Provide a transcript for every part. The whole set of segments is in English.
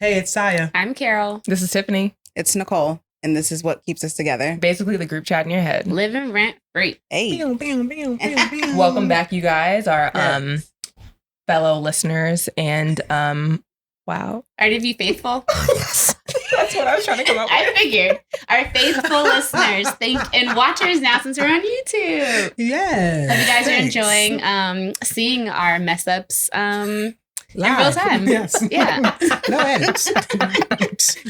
Hey, it's Saya. I'm Carol. This is Tiffany. It's Nicole, and this is what keeps us together. Basically, the group chat in your head. Living rent free. Hey. Welcome back, you guys, our fellow listeners, and wow. Are you faithful? That's what I was trying to come up with. I figured. Our faithful listeners and watchers now since we're on YouTube. Yeah. Hope you guys are enjoying seeing our mess ups in real time. Yes. Yeah. No edits.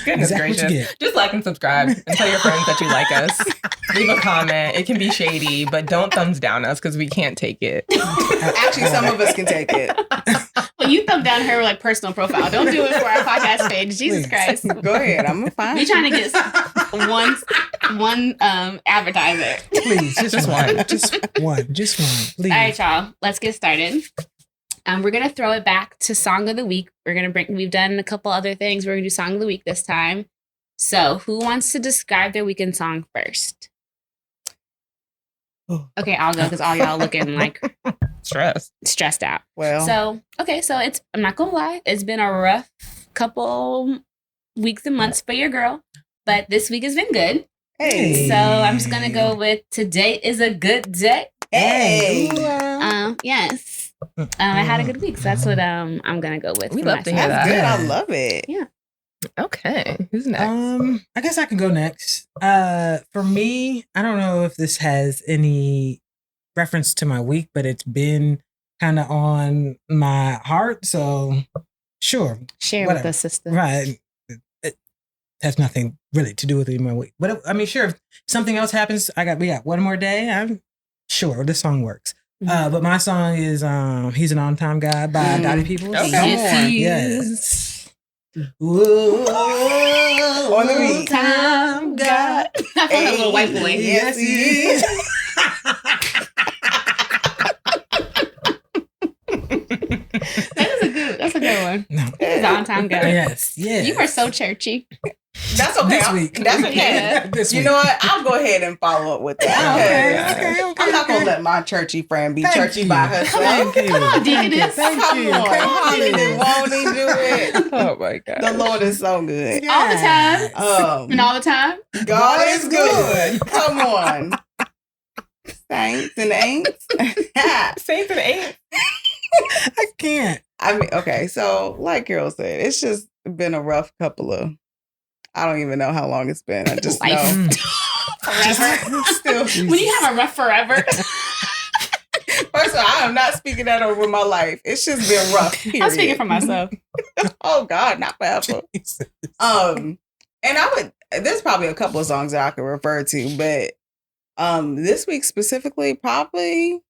Goodness gracious. Just like and subscribe and tell your friends that you like us. Leave a comment. It can be shady, but don't thumbs down us because we can't take it. Actually, some of us can take it. Well, you thumb down her like personal profile. Don't do it for our podcast page. Jesus Christ. Go ahead. I'm fine. We trying to get one advertiser. Please, just one. Just one. Please. All right, y'all. Let's get started. We're gonna throw it back to Song of the Week. We've done a couple other things. We're gonna do Song of the Week this time. So, who wants to describe their weekend song first? Okay, I'll go because all y'all looking like stressed out. Well, so I'm not gonna lie, it's been a rough couple weeks and months for your girl, but this week has been good. Hey. So I'm just gonna go with today is a good day. Hey. Yes. I had a good week, so that's what I'm gonna go with. We love to hear That's that. good. I love it. Yeah. Okay. Who's next? I guess I can go next. For me, I don't know if this has any reference to my week, but it's been kind of on my heart. So, sure. Share whatever. with us, sister. Right. It has nothing really to do with my week. But I mean, sure, if something else happens, we got one more day. I'm sure this song works. But my song is He's an On-Time Guy by Dottie Peoples. Okay. Yes. Whoa, On the beat. Time God. I feel like a little white boy. Yes, he is. That's a good one. No. It's on time guy. Yes. You were so churchy. That's okay. This week. That's okay. This You week. know what? I'll go ahead and follow up with that. Okay. I'm not going to let my churchy friend be Thank churchy you. by herself. Thank you. Come on, Deaconess. Thank Come you. on. Thank Hallelujah. you. Won't he do it? Oh my God. The Lord is so good. All the time. And all the time. God is good. Come on. Saints and ain'ts. Saints and eight. I can't. I mean, okay, so like Carol said, it's just been a rough couple of, I don't even know how long it's been. I just Life. know. Forever. Still. When you have a rough forever. First of all, I am not speaking that over my life. It's just been rough. Period. I'm speaking for myself. Oh God, not forever. And there's probably a couple of songs that I could refer to, but this week specifically, probably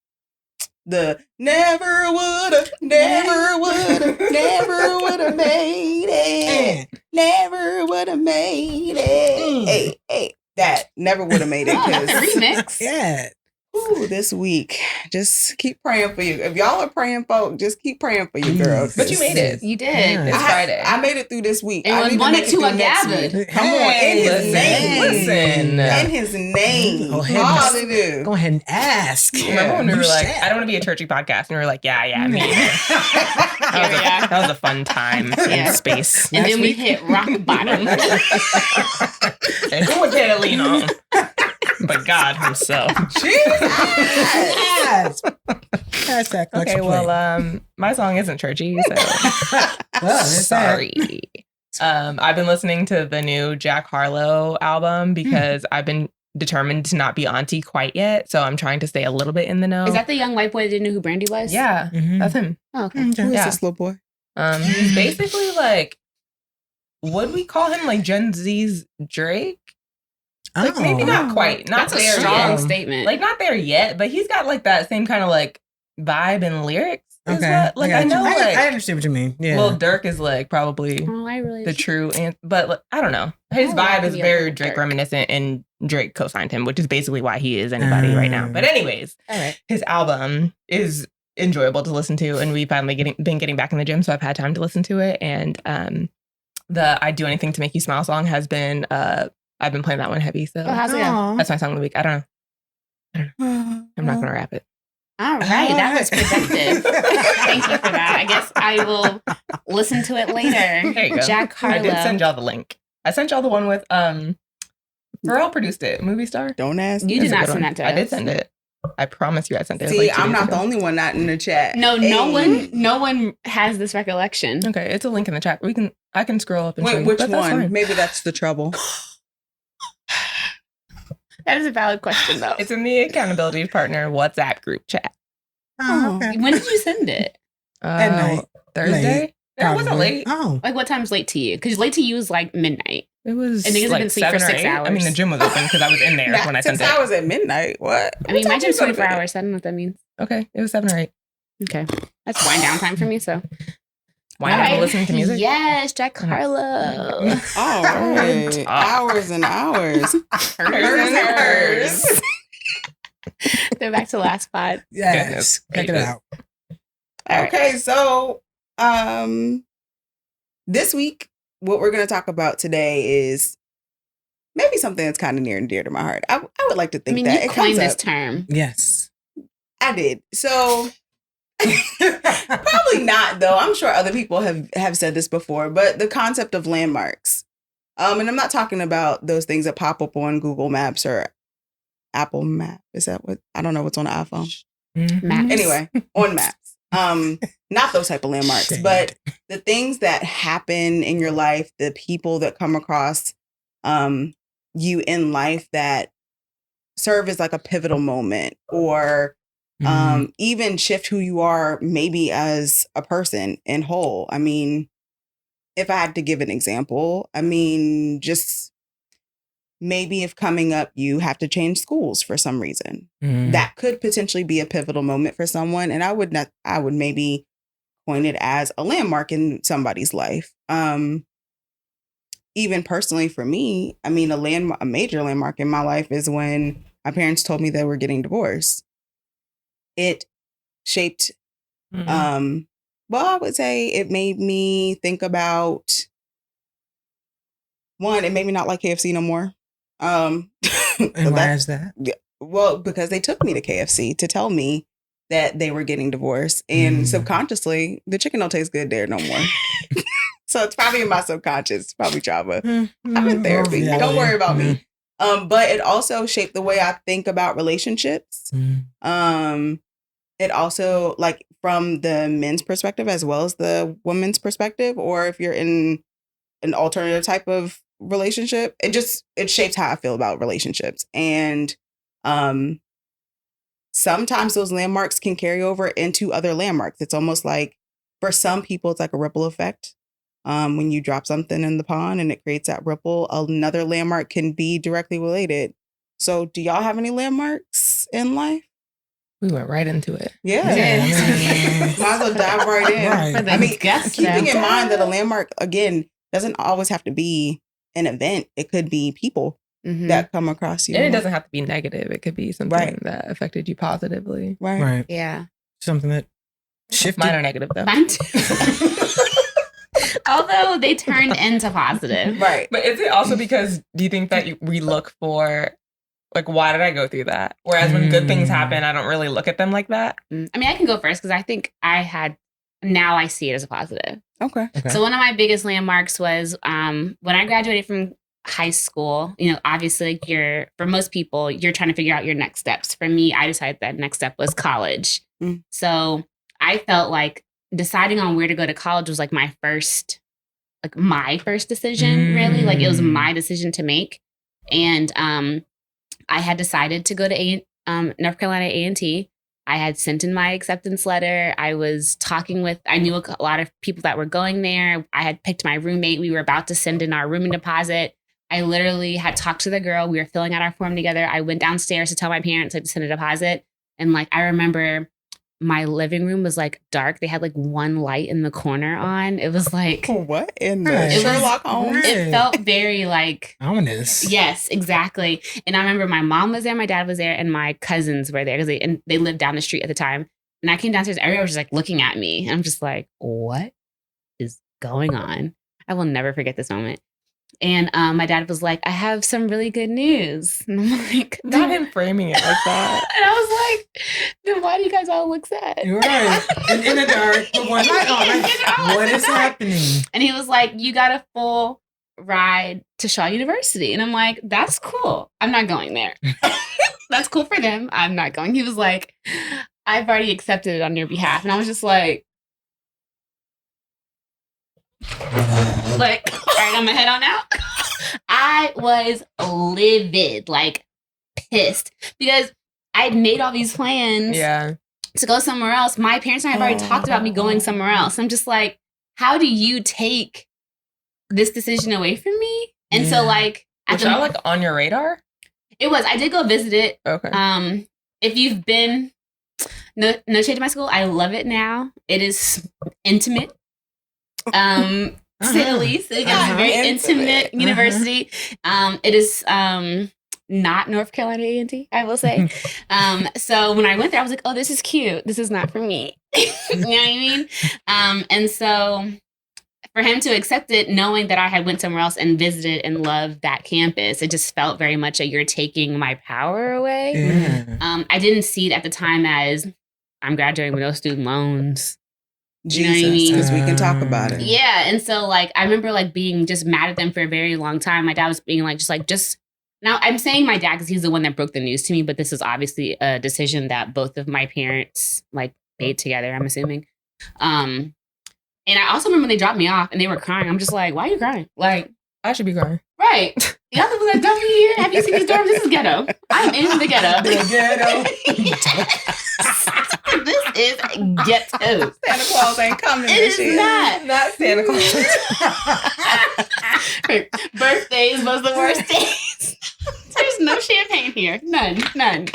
the never woulda made it. Never woulda made it. Hey, that never woulda made it. Oh, that's a 'Cause, remix. Yeah. this week, just keep praying for you. If y'all are praying, folk, just keep praying for you, girl. But you made it. You did. Yeah. It's Friday. I made it through this week. It I was need to one make and it two through a next gathered. week. Come on, in his name. Listen. In his name. Go ahead and- Hallelujah. Go ahead and ask. Remember when we You were like, said. I don't want to be a churchy podcast, and we were like, yeah, me. Yeah. That was a fun time Yeah. in space. And then we week. hit rock bottom. And who was there to lean on? But God himself. Yes. Hashtag Okay, well, my song isn't churchy, so sorry. I've been listening to the new Jack Harlow album because I've been determined to not be auntie quite yet, so I'm trying to stay a little bit in the know. Is that the young white boy that didn't know who Brandy was? Yeah, that's him. Oh, okay. Who is Yeah. this little boy? He's basically like, would we call him like Gen Z's Drake? Like maybe not quite, not That's a there strong yet. statement. Like not there yet, but he's got like that same kind of like vibe and lyrics. is Okay. what- like I know, like I understand what you mean. Yeah. Lil Durk is like probably oh, I really the true, but like, I don't know. His I like vibe is me a very Lil Drake Durk. reminiscent, and Drake co-signed him, which is basically why he is anybody right now. But anyways, all right. his album is enjoyable to listen to, and we finally been getting back in the gym, so I've had time to listen to it. And the "I Do Anything to Make You Smile" song has been I've been playing that one heavy, so Oh, how's it go? that's my song of the week. I don't know. I'm not gonna rap it. All right, that was productive. Thank you for that. I guess I will listen to it later. There you go. Jack Harlow. I did send y'all the link. I sent y'all the one with Pharrell produced it. Movie star. Don't ask. You did not send that to us. I did send it. I promise you, I sent it. See, like 2 I'm days not ago. the only one not in the chat. No one has this recollection. Okay, it's a link in the chat. I can scroll up and show Wait, you, which but that's one? fine. Maybe that's the trouble. That is a valid question, though. It's in the accountability partner WhatsApp group chat. Oh, okay. When did you send it? At night. Thursday. Late, No, it wasn't probably. late. Oh, Like, what time's late to you? Because late to you is like midnight. It was And niggas have like been asleep for 7 or 6 8. I mean, hours. the gym was open because I was in there when I sent 6 it. hours at midnight. What? I mean, my What time gym's you go to 24 bed? hours. So I don't know what that means. Okay, it was 7 or 8. Okay. That's wind down time for me, so. Why All not right. listening to music? Yes, Jack Harlow. All right. Hours and hours. Hers. Go back to last pod. yes. Check it Goodness. out. All right. Okay, so this week, what we're going to talk about today is maybe something that's kind of near and dear to my heart. I would like to I think mean, that you it comes coined this up. term. Yes. I did. So probably not, though. I'm sure other people have said this before, but the concept of landmarks. And I'm not talking about those things that pop up on Google Maps or Apple Map. Is that what? I don't know what's on the iPhone. Maps. Anyway, on maps. Not those type of landmarks, Shade. but the things that happen in your life, the people that come across you in life that serve as like a pivotal moment or even shift who you are maybe as a person in whole. I mean, if I had to give an example, I mean, just maybe if coming up you have to change schools for some reason, that could potentially be a pivotal moment for someone. And I would maybe coin it as a landmark in somebody's life. Even personally for me, I mean, a major landmark in my life is when my parents told me they were getting divorced. It shaped, well, I would say it made me think about, one, it made me not like KFC no more. And why is that? Well, because they took me to KFC to tell me that they were getting divorced. And subconsciously, the chicken don't taste good there no more. So it's probably in my subconscious, probably trauma. I'm in therapy. Yeah. Don't worry about me. But it also shaped the way I think about relationships. It also, like, from the men's perspective as well as the woman's perspective, or if you're in an alternative type of relationship, it shapes how I feel about relationships. And sometimes those landmarks can carry over into other landmarks. It's almost like, for some people, it's like a ripple effect. When you drop something in the pond and it creates that ripple, another landmark can be directly related. So do y'all have any landmarks in life? We went right into it. Yeah. I mean, Might as well dive right in. Right. For the I mean, guests, keeping in though. mind that a landmark, again, doesn't always have to be an event. It could be people Mhm. that come across you. And it doesn't have to be negative. It could be something Right. that affected you positively. Right. right. Yeah. Something that shifted. Mine are negative though. Mine too. Although they turned into positive. Right. But is it also because do you think that we look for, like, why did I go through that? Whereas when good things happen, I don't really look at them like that. I mean, I can go first because I think now I see it as a positive. Okay. Okay. So one of my biggest landmarks was when I graduated from high school. You know, obviously, like for most people, you're trying to figure out your next steps. For me, I decided that next step was college. So I felt like deciding on where to go to college was like my first decision, really. Like, it was my decision to make. And I had decided to go to North Carolina A&T. I had sent in my acceptance letter. I was I knew a lot of people that were going there. I had picked my roommate. We were about to send in our rooming deposit. I literally had talked to the girl. We were filling out our form together. I went downstairs to tell my parents I had to send a deposit. And like, I remember my living room was like dark. They had like one light in the corner on. It was like, What in the Right. Sherlock Holmes? it felt very like, Ominous. yes, exactly. And I remember my mom was there, my dad was there, and my cousins were there because they lived down the street at the time. And I came downstairs, everyone was just like looking at me. And I'm just like, what is going on? I will never forget this moment. And my dad was like, I have some really good news. And I'm like, Not him framing it like that. And I was like, then why do you guys all look sad? You're right. In the dark, but one light on. Like, what is happening? And he was like, you got a full ride to Shaw University. And I'm like, that's cool. I'm not going there. That's cool for them. I'm not going. He was like, I've already accepted it on your behalf. And I was just like, all right, I'm gonna head on out. I was livid, like pissed, because I'd made all these plans to go somewhere else. My parents and I have already talked about me going somewhere else. I'm just like, how do you take this decision away from me? And so like, was that like on your radar? It was. I did go visit it. Okay. If you've been, no shade to my school, I love it now. It is intimate. To say the least. It's a very intimate university. It is not North Carolina A&T, I will say. So when I went there, I was like, oh, this is cute. This is not for me. You know what I mean? And so for him to accept it, knowing that I had went somewhere else and visited and loved that campus, it just felt very much like you're taking my power away. Yeah. I didn't see it at the time as I'm graduating with no student loans. Jesus, because we can talk about it. Yeah, and so like I remember like being just mad at them for a very long time. My dad was being like, just now. I'm saying my dad because he's the one that broke the news to me, but this is obviously a decision that both of my parents like made together. I'm assuming. And I also remember when they dropped me off and they were crying. I'm just like, why are you crying? Like, I should be crying. Right. Y'all people that dump me here. Have you seen these dorms? This is ghetto. I'm in the ghetto. The ghetto. This is ghetto. Santa Claus ain't coming this year. It is Not Santa Claus. Birthdays was the worst days. There's no champagne here. None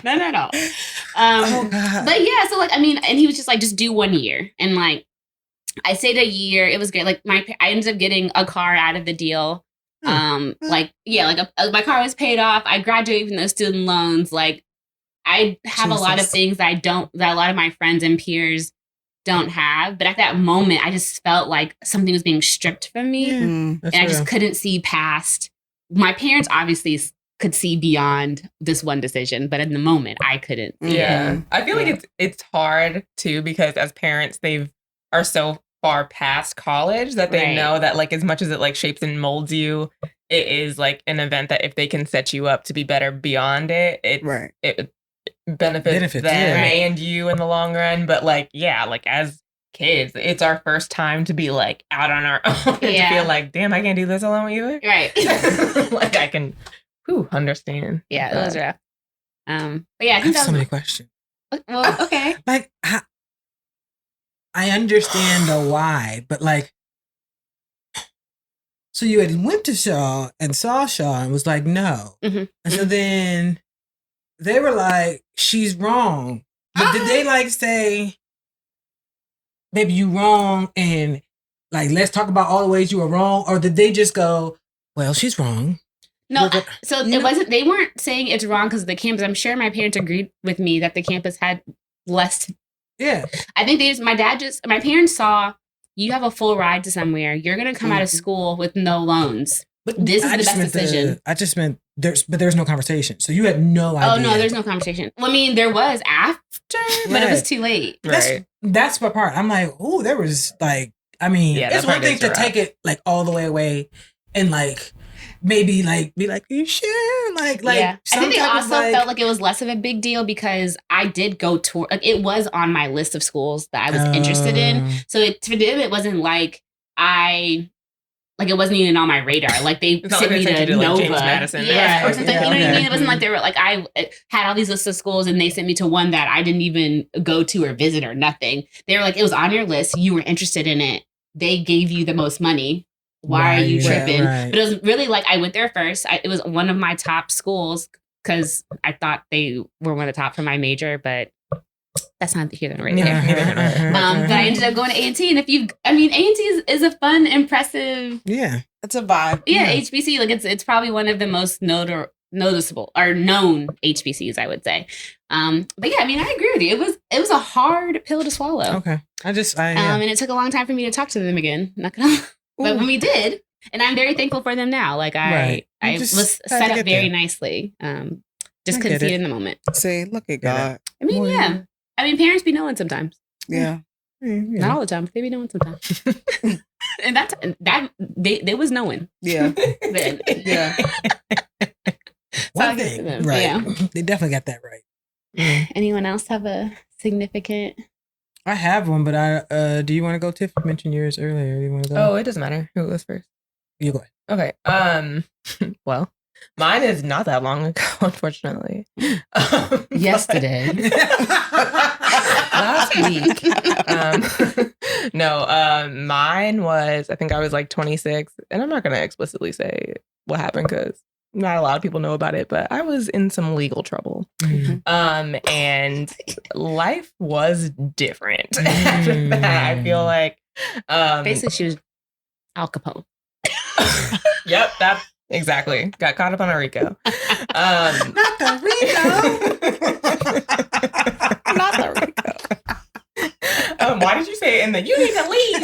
at all. But yeah, so like, I mean, and he was just like, just do 1 year. And like, I stayed a year. It was great. Like I ended up getting a car out of the deal. My car was paid off. I graduated from those student loans. Like I have a lot of things that a lot of my friends and peers don't have. But at that moment, I just felt like something was being stripped from me. And I just couldn't see past. My parents obviously could see beyond this one decision, but in the moment I couldn't. Yeah. I feel like it's hard too, because as parents, are so far past college that they know that like as much as it like shapes and molds you, it is like an event that if they can set you up to be better beyond it, it benefits them and you in the long run. But like, like as kids, it's our first time to be like out on our own and to feel like, damn, I can't do this alone either. Right. Like I can understand. Yeah, it was rough. But yeah, I think have so many questions. Well, okay. Like I understand the why, but like, so you had went to Shaw and saw Shaw and was like, no. And so then they were like, she's wrong. But did they like say, baby, you wrong and like, let's talk about all the ways you were wrong? Or did they just go, well, she's wrong? No, so it wasn't, they weren't saying it's wrong because of the campus. I'm sure my parents agreed with me that the campus had less. Yeah. I think my parents saw, you have a full ride to somewhere. You're going to come out of school with no loans. But this is the best decision. I just meant there's no conversation. So you had no idea. Oh, no, there's no conversation. Well, I mean, there was after, but it was too late. That's my part. I'm like, oh, there was like, I mean, it's one thing to take it like all the way away and like, maybe like be like, you sure? Like I think they also felt like it was less of a big deal because I did go tour. Like it was on my list of schools that I was interested in. So for them, it wasn't like it wasn't even on my radar. Like they sent me to Nova, like James Madison, or something. You know what I mean? It wasn't like they were like I had all these lists of schools and they sent me to one that I didn't even go to or visit or nothing. They were like, it was on your list. You were interested in it. They gave you the most money. Why are you tripping? But it was really like I went there first. It was one of my top schools because I thought they were one of the top for my major, but that's not here than right there. But I ended up going to A&T, and A&T is a fun, impressive. Yeah, it's a vibe. Yeah, HBC, like it's probably one of the most noticeable or known HBCs, I would say. But yeah, I mean, I agree with you. It was a hard pill to swallow. Okay, and it took a long time for me to talk to them again. Not gonna. But when we did, And I'm very thankful for them now. Like I just was had to set up get very there. nicely. Just I couldn't get see it it. in the moment. See, look at God. I mean, Well, yeah. I mean, parents be knowing sometimes. Yeah. Not all the time, but they be knowing sometimes. And that they was knowing. Yeah. Then. Yeah. One I give thing, them, right? yeah. They definitely got that right. Anyone else have a significant? I have one, but I do you want to go, Tiff? You mentioned yours earlier. Do you want to go? Oh, it doesn't matter who goes first. You go ahead. Okay. Well, mine is not that long ago, unfortunately. Yesterday. Last week. Mine was, I think I was like 26, and I'm not going to explicitly say what happened because not a lot of people know about it, but I was in some legal trouble. And life was different after that. I feel like Basically, she was Al Capone. Yep, that exactly. Got caught up on a RICO. Not the Rico. Not the Rico. Why did you say it in the you need to leave?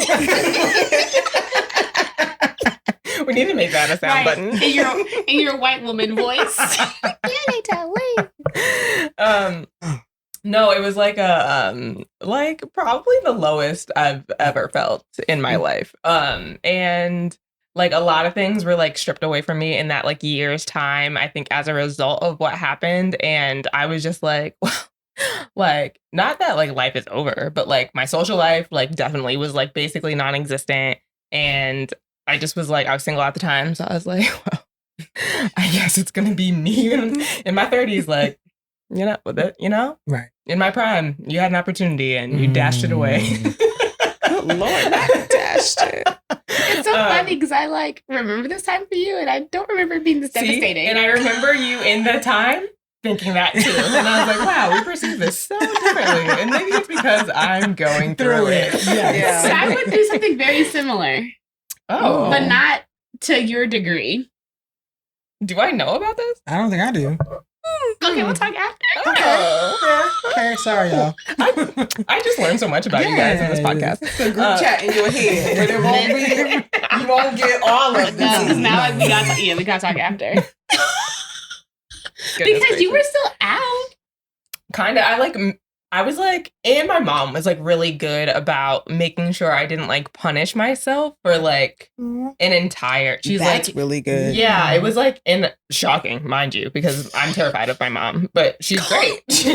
We need to make that a sound button. In your white woman voice. You need to leave. No, it was like like probably the lowest I've ever felt in my life. And like a lot of things were like stripped away from me in that like year's time, I think, as a result of what happened. And I was just like, like, not that like life is over, but like my social life like definitely was like basically non-existent. And I just was like, I was single at the time. So I was like, well, I guess it's going to be me in my 30s. Like, Right. In my prime, you had an opportunity and you dashed it away. Good Lord, I dashed it. It's so funny because I like remember this time for you, and I don't remember it being this devastating. And I remember you in the time thinking that too. And I was like, wow, we perceive this so differently. And maybe it's because I'm going through it. Yeah. So I went through something very similar, Oh. but not to your degree. Do I know about this? I don't think I do. Okay, we'll talk after. Okay, sorry, y'all. I just learned so much about you guys in this podcast. It's a group chat in your head, but it won't be. You won't get all of No, this. now we gotta talk after. Because you were still out. Kind of. I was like, and my mom was like really good about making sure I didn't like punish myself for like an entire. She's That's like, really good. Yeah, it was like shocking, mind you, because I'm terrified of my mom, but she's great. She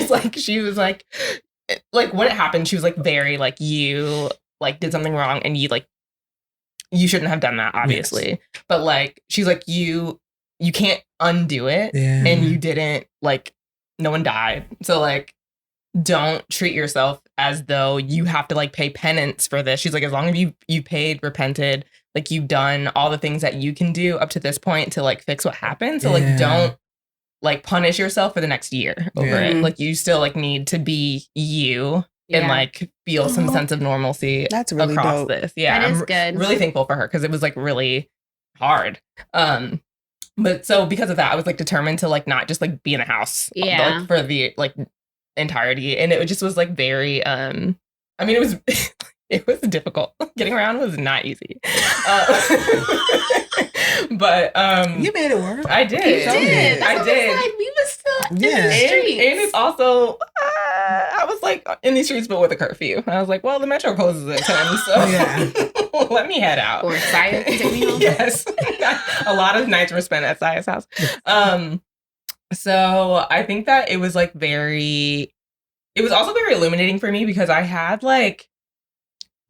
was like when it happened, she was like very like, you like did something wrong and you shouldn't have done that, obviously. Yes. But like, she's like, you can't undo it. Yeah. And you didn't, like, no one died. So like, don't treat yourself as though you have to like pay penance for this. She's like, as long as you paid, repented, like you've done all the things that you can do up to this point to like fix what happened. So like, don't like punish yourself for the next year over it. Like you still like need to be you and like feel some sense of normalcy. That's really across dope. this. Yeah, that is good. Really thankful for her because it was like really hard. But so because of that, I was like determined to like not just like be in a house like, for the like entirety, and it just was like very I mean it was difficult. Getting around was not easy. But you made it work. I did. You did. I did. Like, we were still in the and streets. it's also I was like in these streets but with a curfew. I was like, well, the metro closes at 10, so let me head out. Or Saya can take me home. Yes. A lot of nights were spent at Saya's house. So I think that it was like it was also very illuminating for me because I had like,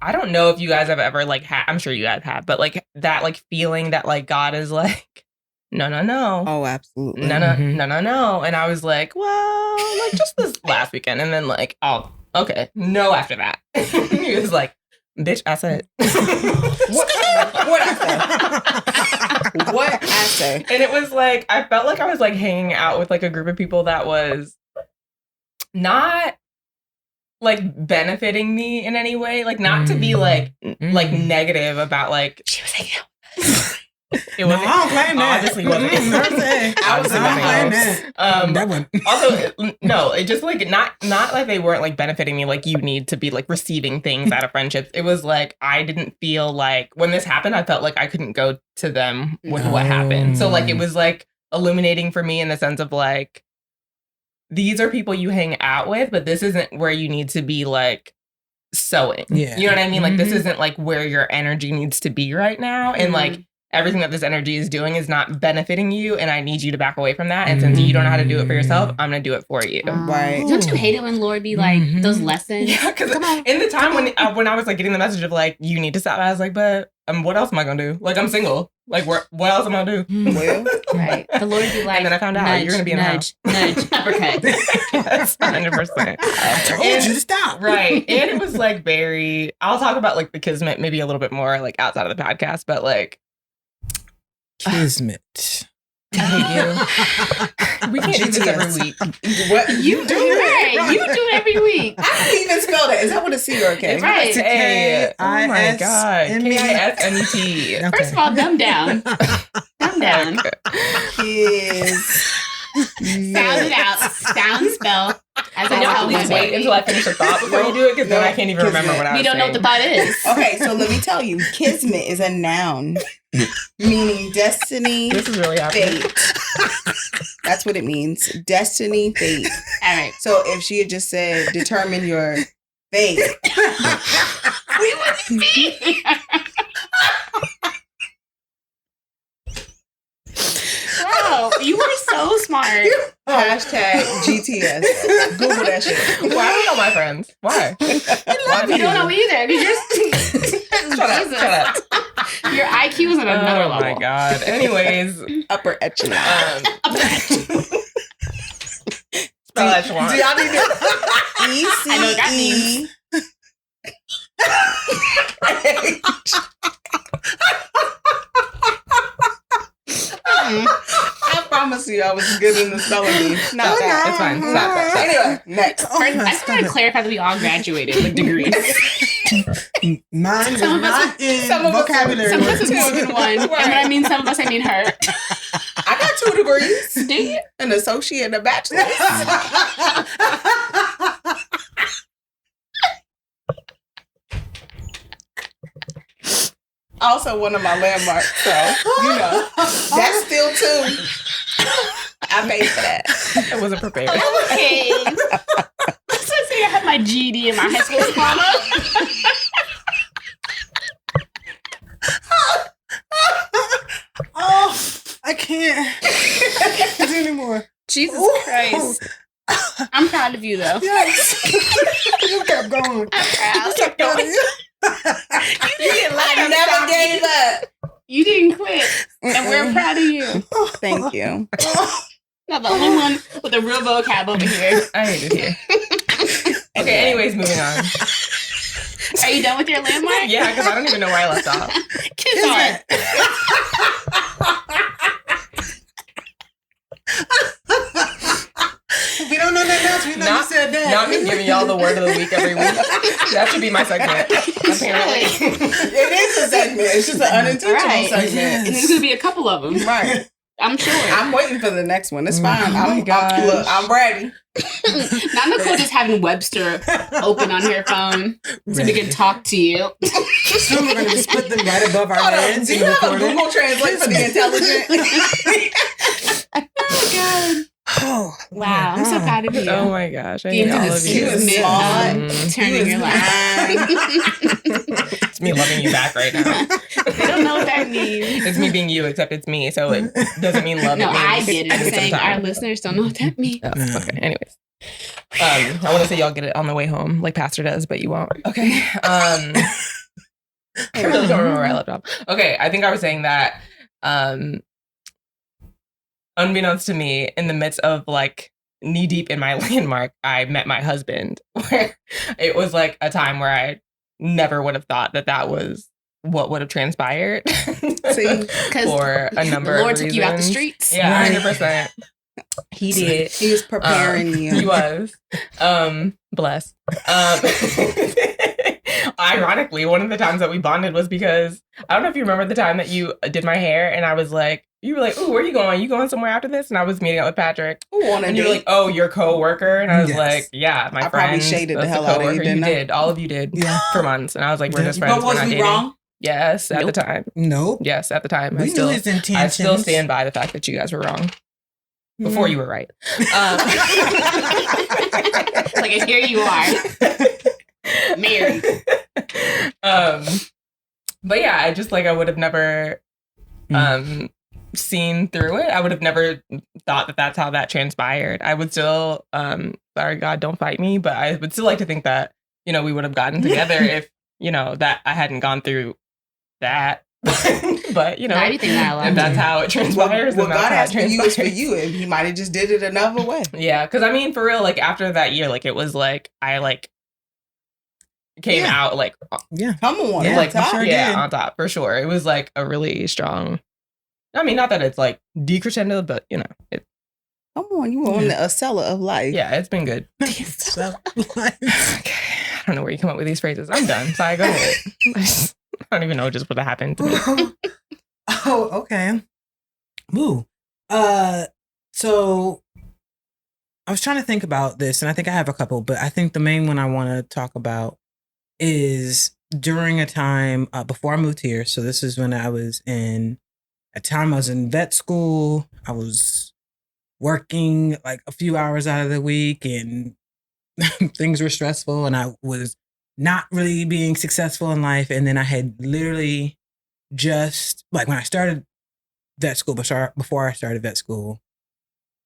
I don't know if you guys have ever like had, I'm sure you guys have, but like that like feeling that like God is like, no. Oh, absolutely. No. And I was like, well, like just this last weekend. And then like, oh, okay. No, after that. He was like, bitch, I said. What I say? What I say? And it was like, I felt like I was like hanging out with like a group of people that was not like benefiting me in any way. Like not to be like negative about like. She was hanging out. It No, wasn't. I don't claim that. Obviously wasn't. I don't claim that. That one. Also, no, it just like not like they weren't like benefiting me. Like you need to be like receiving things out of friendships. It was like I didn't feel like when this happened, I felt like I couldn't go to them with what happened. So like it was like illuminating for me in the sense of like these are people you hang out with, but this isn't where you need to be like sewing. Yeah. You know what I mean? Like this isn't like where your energy needs to be right now. And like everything that this energy is doing is not benefiting you, and I need you to back away from that. And since you don't know how to do it for yourself, I'm gonna do it for you. Right. Don't you hate it when Lord be like those lessons? Yeah, because in the time when I was like getting the message of like you need to stop, I was like, but what else am I gonna do? Like I'm single. Like what else am I gonna do? Well, Right. The Lord be like, and then I found out you're gonna be in the house. Nudge, uppercut. Yes, 100%. I told you to stop. Right. And it was like very. I'll talk about like the kismet maybe a little bit more like outside of the podcast, but like. Kismet. I hate you. We can't do this every week. what You do it. You do it every week. I can't even spell that. Is that what a C or a K? It's right. It's A. Oh my God. Kismet. KISMET. First of all, dumb down. Dumb down. Is Sound it out. Sound spell. As I No, tell please you. wait until I finish the thought before you do it, because then I can't even remember what I was We don't know what the thought is. Okay, so let me tell you, kismet is a noun meaning destiny, This is really happening. fate. That's what it means. Destiny, fate. All right. So if she had just said determine your fate, We wouldn't be. Wow, you were so smart. hashtag GTS. Google that shit. Why don't know my friends? Why? Why We don't know either. Because Shut up. Your IQ is at another Oh level. my God. Anyways, Upper echelon. spell echelon. Do y'all need to ECE? I know what that means. I promise you I was good in the spelling bee. Not that. It's fine. Stop. Anyway, next. First, I just want to clarify that we all graduated with degrees. Mine is Some of us- not in some of us- vocabulary. Some of us is words. more than one. And when I mean some of us, I mean her. I got 2 degrees. Do you? An associate and a bachelor's. Also one of my landmarks, so you know. That's still 2. I paid for that. I wasn't prepared. Okay. Let's say I had my GED in my high school diploma. Oh, I can't do it anymore. Jesus Ooh. Christ. I'm proud of you, though. Yes. You kept going. I'm proud. You kept going. You didn't let I him never stop gave you. up. You didn't quit. And we're proud of you. Thank you. Not the only one with a real vocab over here. I hate it here. Okay, anyways, moving on. Are you done with your landmark? Yeah, because I don't even know where I left off. Kiss on. We don't know nothing else. We know you said that. Not me giving y'all the word of the week every week. That should be my segment, apparently. It is a segment. It's just an unintentional Right. segment. Yes. And there's going to be a couple of them. Right. I'm sure. I'm waiting for the next one. It's fine. Oh my gosh. Look, I'm ready. Now Nicole just having Webster open on her phone so we can talk to you. Soon we're going to just put them right above our Hold on. heads. Do and you have a record it. Google Translate for the intelligent? Oh, God. Oh, Wow. I'm so proud of you. Oh my gosh, I The hate into all the of you. was kismet smart. turning your life. It's me loving you back right now. They don't know what that means. It's me being you, except it's me, so it doesn't mean love. No, it means I get it. I'm some saying our time. listeners don't know what that means. Oh, okay. Anyways, I want to say y'all get it on the way home, like Pastor does, but you won't. Okay. I really don't remember where I left off. Okay, I think I was saying that, unbeknownst to me, in the midst of like knee deep in my landmark, I met my husband. Where it was like a time where I never would have thought that that was what would have transpired. See, for a number The Lord of took reasons. you out the streets. Yeah, Right. 100%. He did. he was preparing you. He was. Bless. Ironically, one of the times that we bonded was because I don't know if you remember the time that you did my hair, and I was like, you were like, "Ooh, where are you going? You going somewhere after this?" And I was meeting up with Patrick. And you were like, "Oh, your coworker," and I was like, "Yeah, my friend." Probably shaded the hell out of you. You did. All of you did. For months, and I was like, "We're just friends. But We're was not we dating." wrong? Yes, at the time. Nope. Yes, at the time. We knew his intentions. I still stand by the fact that you guys were wrong. Before you were right. Like, and here you are, married. But yeah, I just like I would have never seen through it. I would have never thought that that's how that transpired. I would still, sorry God, don't fight me, but I would still like to think that, you know, we would have gotten together if, you know, that I hadn't gone through that. But, you know, if that's how it transpires. What God has for you is for you, and he might have just did it another way. Yeah, because I mean, for real, like after that year, like it was like I like came out like come on, like top. Sure on top for sure. It was like a really strong. I mean, not that it's like decrescendo, but you know, it. Come on, you were on a cellar of life. Yeah, it's been good. Okay, I don't know where you come up with these phrases. I'm done. Sorry, go ahead. I don't even know just what happened to me. Oh, okay. Woo. So I was trying to think about this, and I think I have a couple, but I think the main one I want to talk about is during a time before I moved here. So this is when I was in vet school. I was working like a few hours out of the week, and things were stressful, and I was not really being successful in life. And then I had literally just like when I started vet school, before I started vet school,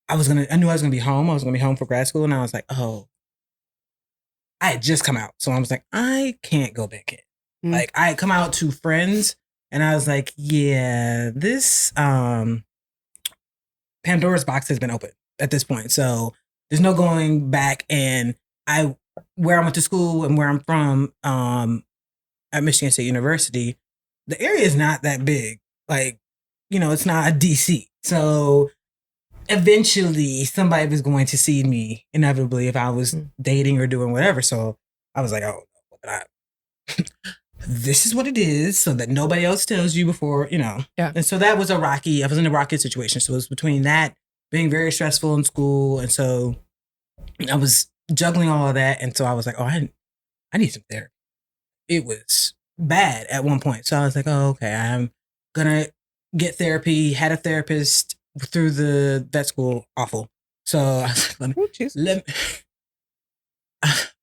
I knew I was gonna be home. I was gonna be home for grad school, and I was like, oh, I had just come out, so I was like, I can't go back in. Like I had come out to friends, and I was like, yeah, this Pandora's box has been opened at this point, so there's no going back. And where I went to school and where I'm from, at Michigan State University, the area is not that big. Like, you know, it's not a DC. So eventually somebody was going to see me inevitably if I was dating or doing whatever. So I was like, oh, this is what it is, so that nobody else tells you before, you know. Yeah. And so that was I was in a rocky situation. So it was between that being very stressful in school. And so I was juggling all of that. And so I was like, oh, I need some therapy. It was bad at one point. So I was like, oh, okay, I'm going to get therapy. Had a therapist through the vet school. Awful. So I was like,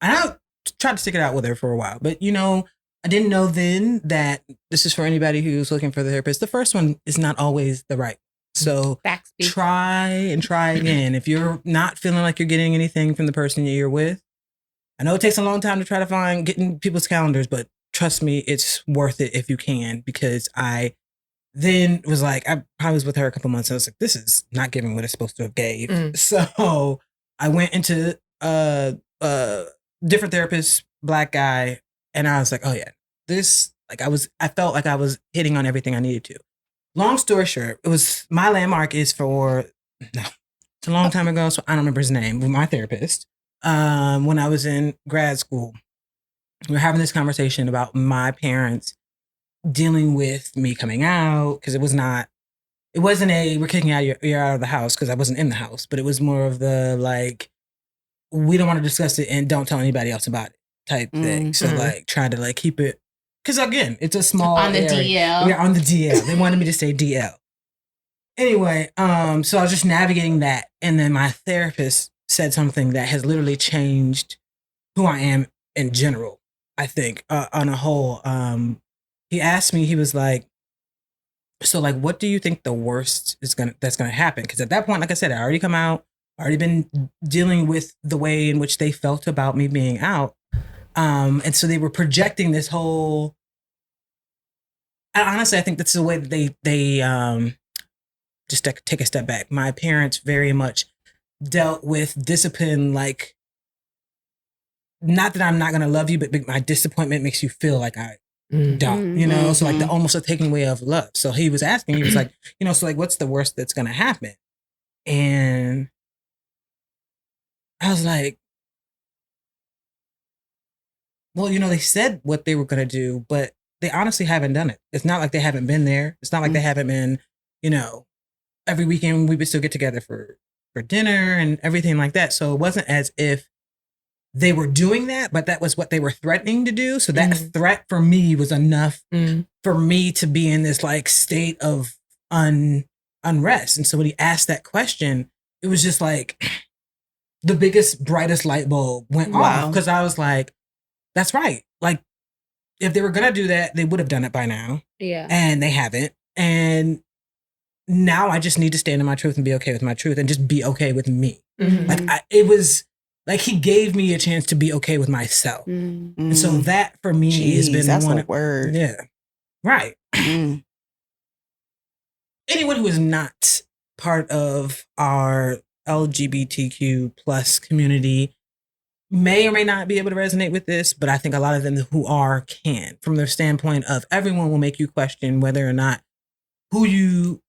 I tried to stick it out with her for a while. But, you know, I didn't know then that this is for anybody who's looking for the therapist. The first one is not always the right. So try again. If you're not feeling like you're getting anything from the person you're with, I know it takes a long time to try to getting people's calendars, but trust me, it's worth it if you can, because I then was like, I was with her a couple months. I was like, this is not giving what it's supposed to have gave. So I went into a different therapist, Black guy. And I was like, oh yeah, I felt like I was hitting on everything I needed to. Long story short, my landmark is it's a long time ago, so I don't remember his name, but my therapist, when I was in grad school, we were having this conversation about my parents dealing with me coming out, because it wasn't we're kicking you're out of the house, because I wasn't in the house, but it was more of the like, we don't want to discuss it and don't tell anybody else about it type thing. So like trying to like keep it, because again, it's a small on the area. DL. Yeah, on the DL. They wanted me to say DL. Anyway, so I was just navigating that, and then my therapist said something that has literally changed who I am in general. I think on a whole, he asked me. He was like, "So, like, what do you think the worst that's gonna happen?" Because at that point, like I said, I already come out, already been dealing with the way in which they felt about me being out. And so they were projecting this whole, honestly, I think that's the way that they just take a step back. My parents very much dealt with discipline, like, not that I'm not going to love you, but my disappointment makes you feel like I don't, you know? So like almost a taking away of love. So he was asking, he was like, you know, so like, what's the worst that's going to happen? And I was like, well, they said what they were going to do, but they honestly haven't done it. It's not like they haven't been there. It's not like they haven't been, every weekend we would still get together for dinner and everything like that. So it wasn't as if they were doing that, but that was what they were threatening to do. So that threat for me was enough for me to be in this like state of unrest. And so when he asked that question, it was just like the biggest, brightest light bulb went off, because I was like, that's right. Like, if they were going to do that, they would have done it by now. Yeah. And they haven't. And now I just need to stand in my truth and be okay with my truth and just be okay with me. Like, it was like he gave me a chance to be okay with myself. And so that for me has been that's one a word. Yeah. Right. Anyone who is not part of our LGBTQ plus community may or may not be able to resonate with this, but I think a lot of them who are can, from their standpoint of everyone will make you question whether or not who you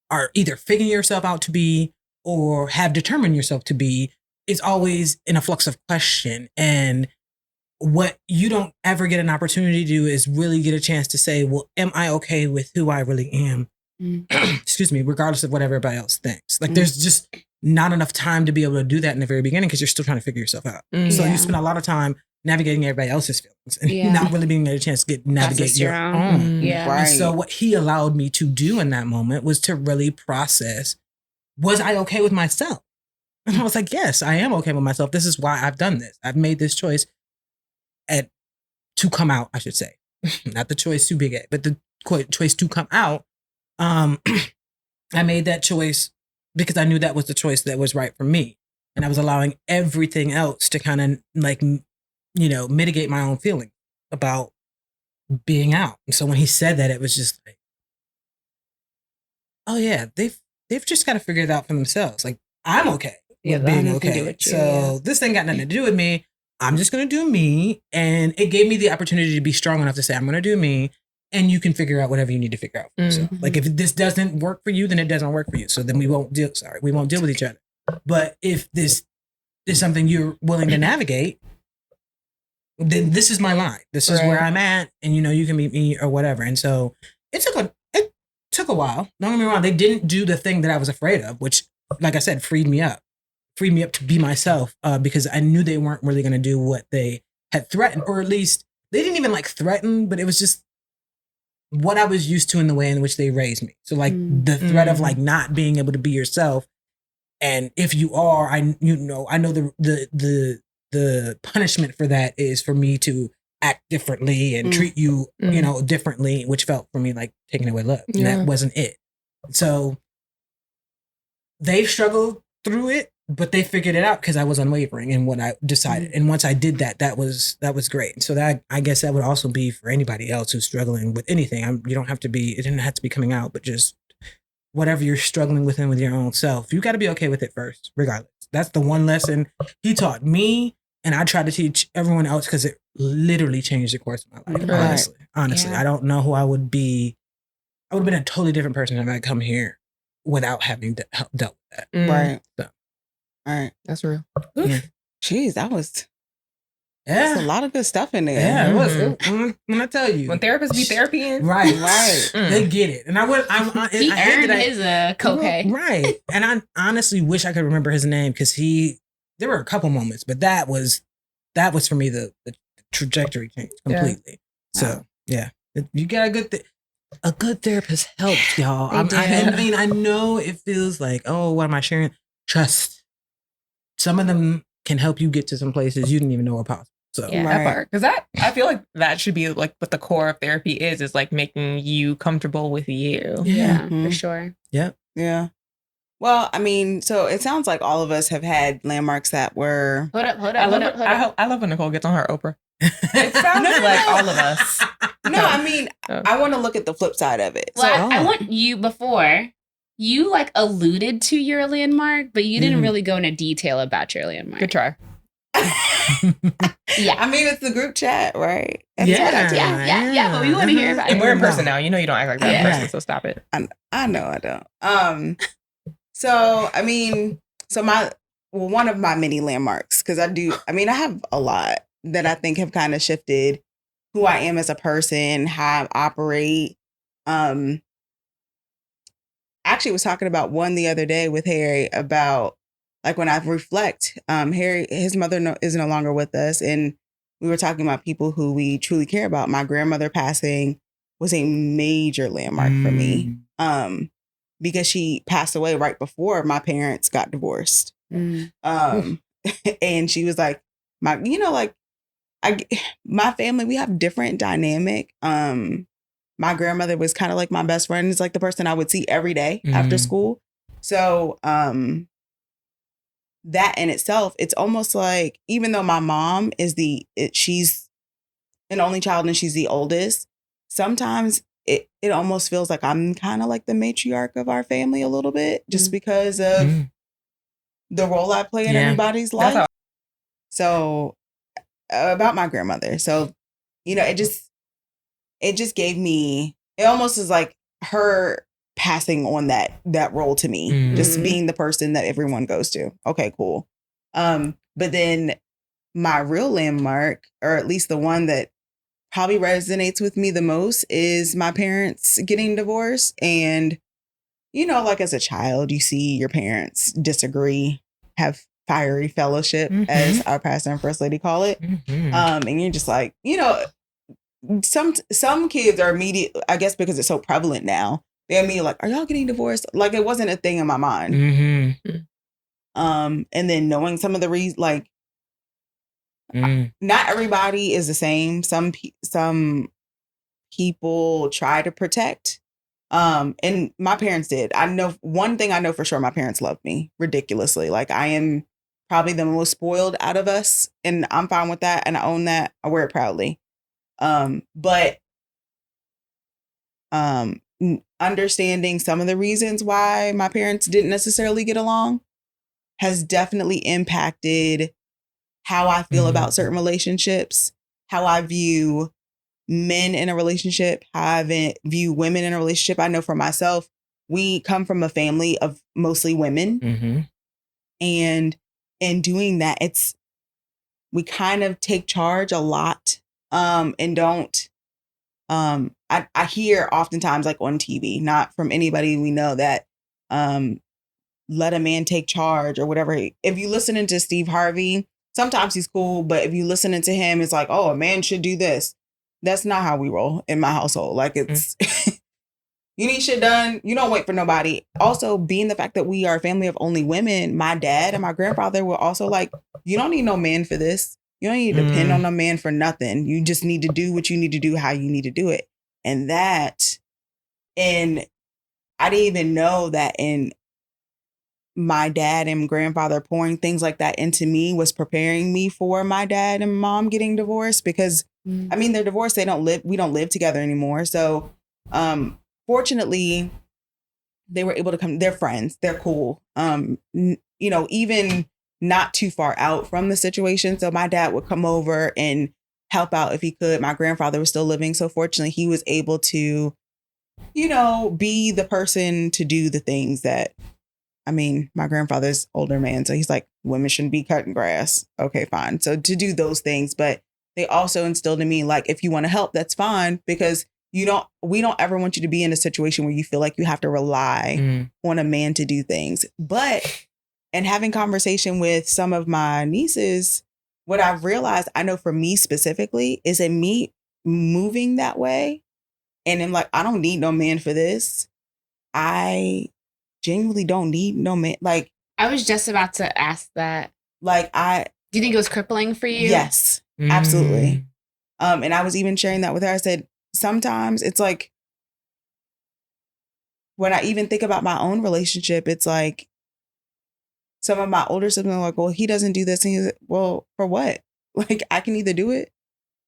are either figuring yourself out to be or have determined yourself to be is always in a flux of question. And what you don't ever get an opportunity to do is really get a chance to say, well, am I okay with who I really am? Excuse me, regardless of what everybody else thinks. Like, there's just not enough time to be able to do that in the very beginning because you're still trying to figure yourself out. So you spend a lot of time navigating everybody else's feelings and not really being able a chance to navigate your own. Yeah. And so what he allowed me to do in that moment was to really process, was I okay with myself? And I was like, yes, I am okay with myself. This is why I've done this. I've made this choice to come out, I should say. Not the choice to be gay, but the choice to come out. I made that choice because I knew that was the choice that was right for me. And I was allowing everything else to kind of like, mitigate my own feeling about being out. And so when he said that, it was just like, oh yeah, they've just got to figure it out for themselves. Like, I'm okay with being okay. So this thing got nothing to do with me. I'm just going to do me. And it gave me the opportunity to be strong enough to say, I'm going to do me. And you can figure out whatever you need to figure out for yourself. Like, if this doesn't work for you, then it doesn't work for you. So then we won't deal with each other. But if this is something you're willing to navigate, then this is my line. This is where I'm at. And, you can meet me or whatever. And so it took a while. Don't get me wrong. They didn't do the thing that I was afraid of, which, like I said, freed me up to be myself, because I knew they weren't really going to do what they had threatened, or at least they didn't even like threaten, but it was just what I was used to in the way in which they raised me. So like the threat of like not being able to be yourself. And if you are, I know the punishment for that is for me to act differently and treat you, differently, which felt for me like taking away love. And that wasn't it. So they struggled through it, but they figured it out because I was unwavering in what I decided. And once I did that, that was great. So that, I guess that would also be for anybody else who's struggling with anything. It didn't have to be coming out, but just whatever you're struggling with your own self, you got to be okay with it first, regardless. That's the one lesson he taught me. And I try to teach everyone else because it literally changed the course of my life. Honestly, I don't know who I would be. I would have been a totally different person if I come here without having dealt with that. Right. So. All right. That's real. Yeah. Jeez, that's a lot of good stuff in there. Yeah, it was. When I tell you, when therapists be therapying, right, they get it. And he earned his copay, right. And I honestly wish I could remember his name because there were a couple moments, but that was for me the trajectory changed completely. Yeah. So yeah, you got a good therapist helps y'all. I mean, I know it feels like, oh, what am I sharing? Trust. Some of them can help you get to some places you didn't even know were possible. So that part, because I feel like that should be like what the core of therapy is like making you comfortable with you. Yeah, for sure. Yep. Yeah. Well, I mean, so it sounds like all of us have had landmarks that were. Hold up. I love when Nicole gets on her Oprah. It sounds like all of us. No, I mean, I want to look at the flip side of it. Well, I want you before. You like alluded to your landmark, but you didn't really go into detail about your landmark. Good try. Yeah. I mean, it's the group chat, right? Yeah. But we want to hear about it. And we're in person now. You know you don't act like that in person, so stop it. I know I don't. So, I mean, one of my many landmarks, because I have a lot. that I think have kind of shifted who I am as a person, how I operate. Actually was talking about one the other day with Harry about like when I reflect, Harry, his mother is no longer with us. And we were talking about people who we truly care about. My grandmother passing was a major landmark for me. Because she passed away right before my parents got divorced. And she was like, my family, we have different dynamic. My grandmother was kind of like my best friend. It's like the person I would see every day after school. So that in itself, it's almost like, even though my mom is she's an only child and she's the oldest, sometimes it almost feels like I'm kind of like the matriarch of our family a little bit, just because of the role I play in everybody's life. So about my grandmother. So, it just gave me, it almost is like her passing on that role to me, just being the person that everyone goes to. Okay, cool. But then my real landmark, or at least the one that probably resonates with me the most, is my parents getting divorced. And, like as a child, you see your parents disagree, have fiery fellowship, as our pastor and first lady call it. And you're just like, some kids are immediate, I guess because it's so prevalent now, they're immediately like, are y'all getting divorced? Like it wasn't a thing in my mind. And then knowing some of the reasons, like not everybody is the same. Some people try to protect. And my parents did. I know one thing I know for sure, my parents loved me ridiculously. Like I am probably the most spoiled out of us, and I'm fine with that. And I own that. I wear it proudly. But understanding some of the reasons why my parents didn't necessarily get along has definitely impacted how I feel about certain relationships, how I view men in a relationship, how I view women in a relationship. I know for myself, we come from a family of mostly women. And in doing that, we kind of take charge a lot, and don't, I hear oftentimes, like on TV, not from anybody we know, that let a man take charge or whatever. If you listen to Steve Harvey, sometimes he's cool, but if you listening to him, it's like, oh, a man should do this. That's not how we roll in my household. Like it's, you need shit done. You don't wait for nobody. Also, being the fact that we are a family of only women, my dad and my grandfather were also like, you don't need no man for this. You don't need to depend on a man for nothing. You just need to do what you need to do, how you need to do it. And I didn't even know that in my dad and grandfather pouring things like that into me was preparing me for my dad and mom getting divorced, because I mean, they're divorced. We don't live together anymore. So, fortunately they were able to come, they're friends, they're cool. Even not too far out from the situation. So my dad would come over and help out if he could. My grandfather was still living. So fortunately he was able to, be the person to do the things that, I mean, my grandfather's older man. So he's like, women shouldn't be cutting grass. Okay, fine. So to do those things, but they also instilled in me, like, if you want to help, that's fine, because we don't ever want you to be in a situation where you feel like you have to rely on a man to do things. But in having conversation with some of my nieces, what I've realized, I know for me specifically, is in me moving that way. And I'm like, I don't need no man for this. I genuinely don't need no man. Like, I was just about to ask that. Like, do you think it was crippling for you? Yes, absolutely. And I was even sharing that with her. I said, sometimes it's like, when I even think about my own relationship, it's like some of my older siblings are like, well, he doesn't do this. And he's like, well, for what? Like, I can either do it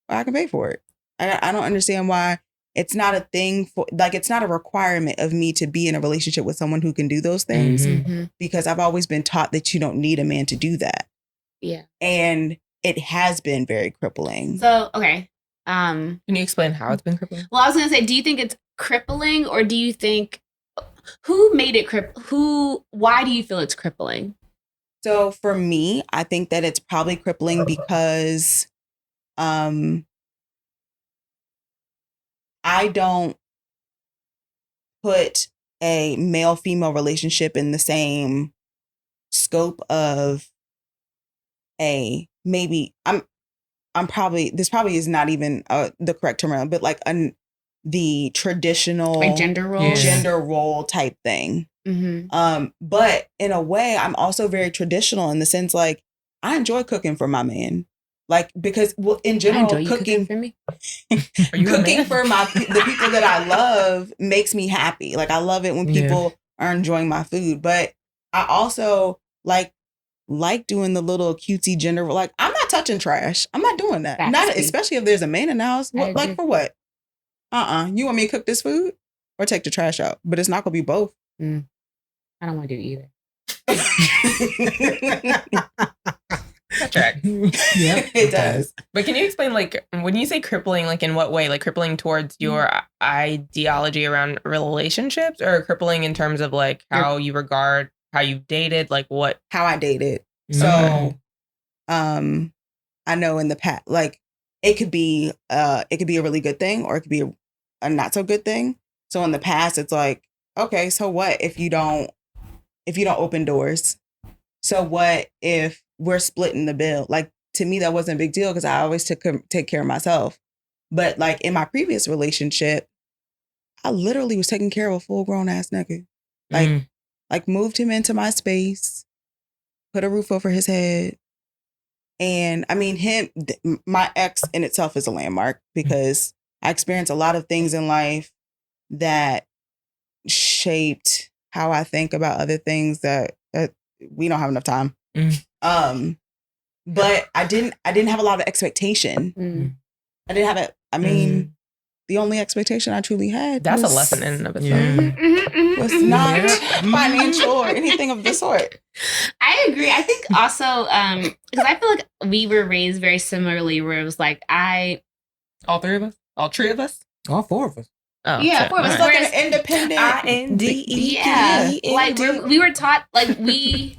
or I can pay for it. I don't understand why it's not a thing for, like, it's not a requirement of me to be in a relationship with someone who can do those things, because I've always been taught that you don't need a man to do that. Yeah. And it has been very crippling. So, okay. Can you explain how it's been crippling? Well, I was going to say, do you think it's crippling, or do you think, who made it why do you feel it's crippling? So for me, I think that it's probably crippling because I don't put a male-female relationship in the same scope of maybe I'm probably, this probably is not even the correct term, but like the traditional Like gender roles. gender role type thing. But in a way, I'm also very traditional in the sense, like, I enjoy cooking for my man. Like, because in general, cooking for me. cooking for the people that I love makes me happy. Like, I love it when people are enjoying my food. But I also like doing the little cutesy gender. Like, I'm not touching trash. I'm not doing that. Not especially if there's a man in the house. Like, for what? You want me to cook this food or take the trash out? But it's not gonna be both. I don't want to do either. That tracks. Yeah, it does. But can you explain, like, when you say crippling, like, in what way? Like, crippling towards your ideology around relationships, or crippling in terms of, like, how you regard, how you've dated, like, what? How I dated. So, I know in the past, like, it could be a really good thing, or it could be a not so good thing. So in the past, it's like, okay, so what if you don't open doors? So what if we're splitting the bill? Like, to me, that wasn't a big deal because I always take care of myself. But like in my previous relationship, I literally was taking care of a full grown ass nigga. Like moved him into my space, put a roof over his head. And I mean, my ex in itself is a landmark because I experienced a lot of things in life that shaped how I think about other things that we don't have enough time. But I didn't have a lot of expectation. I didn't have it. I mean, the only expectation I truly had. That's a lesson in and of itself. Was not financial or anything of the sort. I agree. I think also, because I feel like we were raised very similarly, where it was like, all three of us? All three of us? All four of us. Oh, yeah, four of us. It's like an independent. INDE. Yeah. Like, we were taught, like, we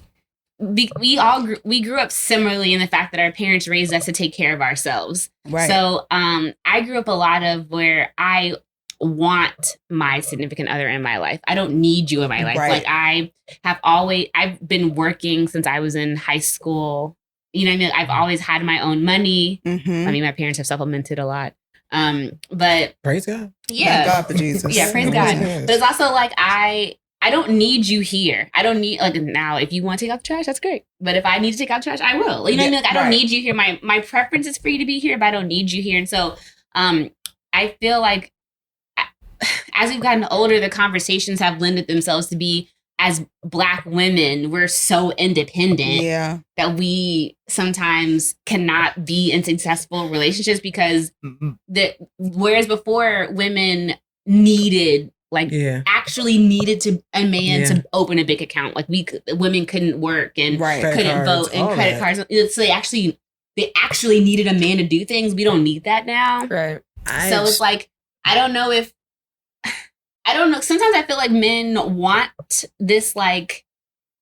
grew up similarly in the fact that our parents raised us to take care of ourselves. Right. So I grew up a lot of where I want my significant other in my life. I don't need you in my life. Right. Like, I've been working since I was in high school. You know what I mean? I've always had my own money. I mean, my parents have supplemented a lot. But praise God. Yeah. Thank God for Jesus. Yeah, praise God. But it's also like, I don't need you here. I don't need, like, now, if you want to take out the trash, that's great. But if I need to take out the trash, I will. You know what I mean? Like, I don't need you here. My preference is for you to be here, but I don't need you here. And so I feel like as we've gotten older, the conversations have lended themselves to be, as Black women, we're so independent that we sometimes cannot be in successful relationships because whereas before women needed, like, actually needed a man to open a bank account. Like, women couldn't work and couldn't vote and credit cards. So they actually needed a man to do things. We don't need that now. Right. So it's like, I don't know. Sometimes I feel like men want this, like,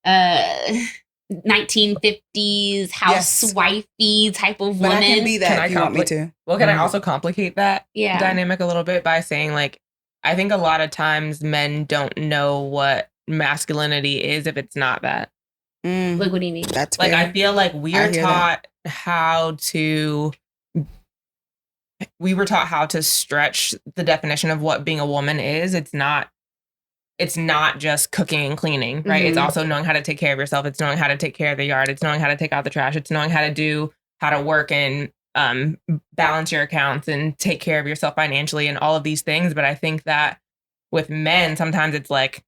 1950s housewifey type of woman. But I can be that if you want me to. Well, can I also complicate that dynamic a little bit by saying, like, I think a lot of times men don't know what masculinity is if it's not that. Like, what do you mean? That's like, fair. I feel like we were taught how to stretch the definition of what being a woman is. It's not just cooking and cleaning, right? It's also knowing how to take care of yourself. It's knowing how to take care of the yard. It's knowing how to take out the trash. It's knowing how to work and balance your accounts and take care of yourself financially and all of these things. But I think that with men, sometimes it's like,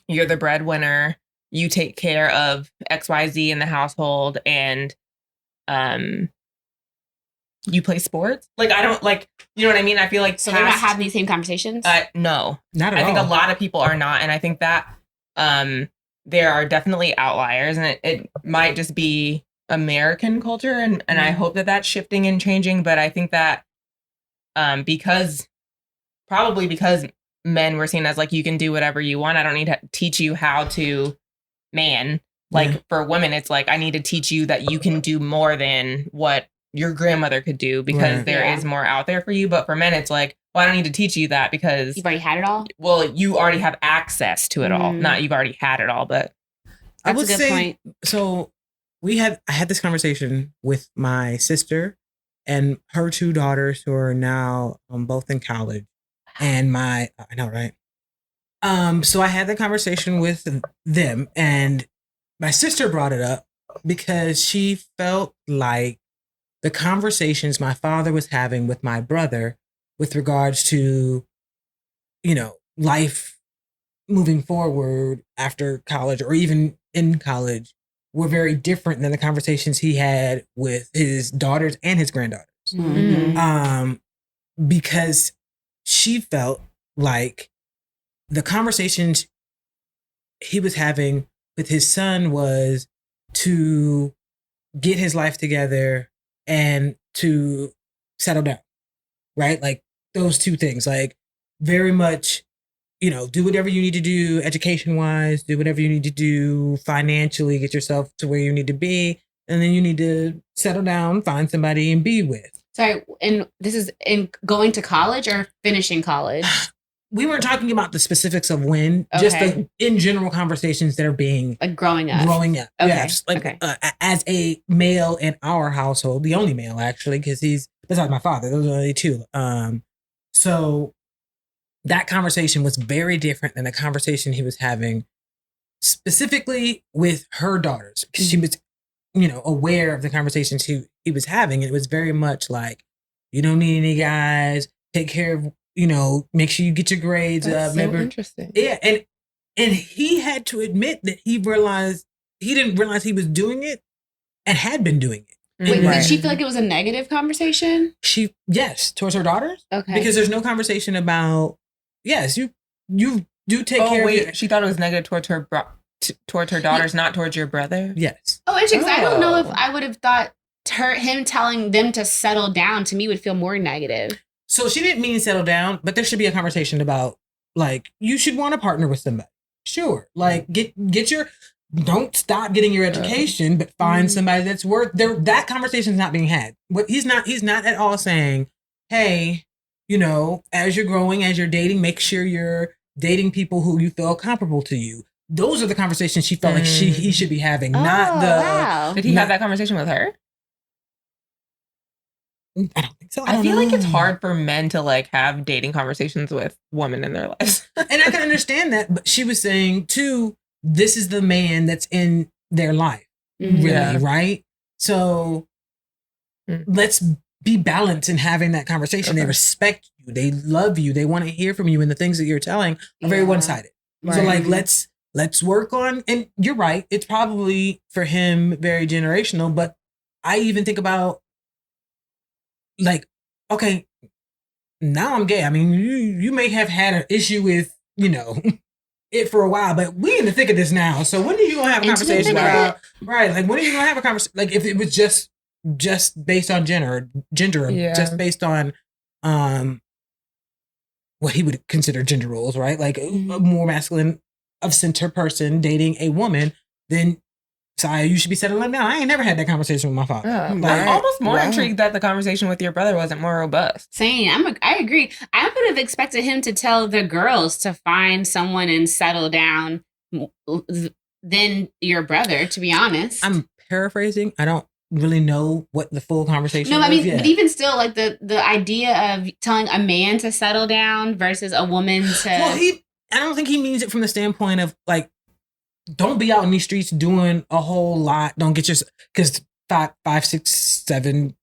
you're the breadwinner, you take care of XYZ in the household, and you play sports. Like, I don't, like, you know what I mean? I feel like so they're not having these same conversations? No. Not at all. I think a lot of people are not. And I think that there are definitely outliers, and it might just be American culture. And I hope that that's shifting and changing. But I think that because men were seen as, like, you can do whatever you want, I don't need to teach you how to man. Like, for women, it's like, I need to teach you that you can do more than what your grandmother could do because there is more out there for you. But for men, it's like, well, I don't need to teach you that because you've already had it all. Well, you already have access to it all. Not you've already had it all, but that's a good point. So I had this conversation with my sister and her 2 daughters who are now both in college. And I know, right? So I had the conversation with them, and my sister brought it up because she felt like the conversations my father was having with my brother with regards to, life moving forward after college or even in college were very different than the conversations he had with his daughters and his granddaughters. Mm-hmm. Because she felt like the conversations he was having with his son was to get his life together and to settle down, right? Like those 2 things, like very much, do whatever you need to do education wise, do whatever you need to do financially, get yourself to where you need to be. And then you need to settle down, find somebody and be with. Sorry, and this is in going to college or finishing college? We weren't talking about the specifics of when, just the in general conversations that are being like growing up. Okay. Yes, like as a male in our household, the only male actually, because he's besides my father, those are the only 2. So that conversation was very different than the conversation he was having specifically with her daughters, because she was, aware of the conversations he was having. It was very much like, you don't need any guys, take care of, make sure you get your grades up. So interesting. Yeah. And he had to admit that he didn't realize he was doing it and had been doing it. Wait, did she feel like it was a negative conversation? Yes, towards her daughters. Okay. Because there's no conversation about, yes, you do take care of it. She thought it was negative towards her daughters, not towards your brother? Yes. Oh, interesting. I don't know if I would have thought him telling them to settle down to me would feel more negative. So she didn't mean settle down, but there should be a conversation about, like, you should want to partner with somebody. Sure. Like, don't stop getting your education, but find somebody that's worth that conversation is not being had. But he's not at all saying, hey, as you're growing, as you're dating, make sure you're dating people who you feel comparable to you. Those are the conversations she felt like he should be having, not the. Wow. Did he have that conversation with her? I don't think so. I feel like it's hard for men to like have dating conversations with women in their lives. And I can understand that, but she was saying too, this is the man that's in their life, really, right? So let's be balanced in having that conversation. They respect you, they love you, they want to hear from you, and the things that you're telling are very one-sided. Right. So like let's work on, and you're right, it's probably for him very generational, but I even think about like, okay, now I'm gay. I mean, you may have had an issue with, it for a while, but we in the thick of this now. So when are you gonna have a conversation about, right? Like, when are you gonna have a conversation? Like, if it was just based on gender, just based on what he would consider gender roles, right? Like a more masculine of center person dating a woman, then Saya, you should be settling down. I ain't never had that conversation with my father. I'm almost more intrigued that the conversation with your brother wasn't more robust. Same. I agree. I would have expected him to tell the girls to find someone and settle down than your brother, to be honest. I'm paraphrasing. I don't really know what the full conversation was. No, I mean, but even still, like the idea of telling a man to settle down versus a woman to... Well, I don't think he means it from the standpoint of like, don't be out in these streets doing a whole lot. Don't get your, because 5, 6, 7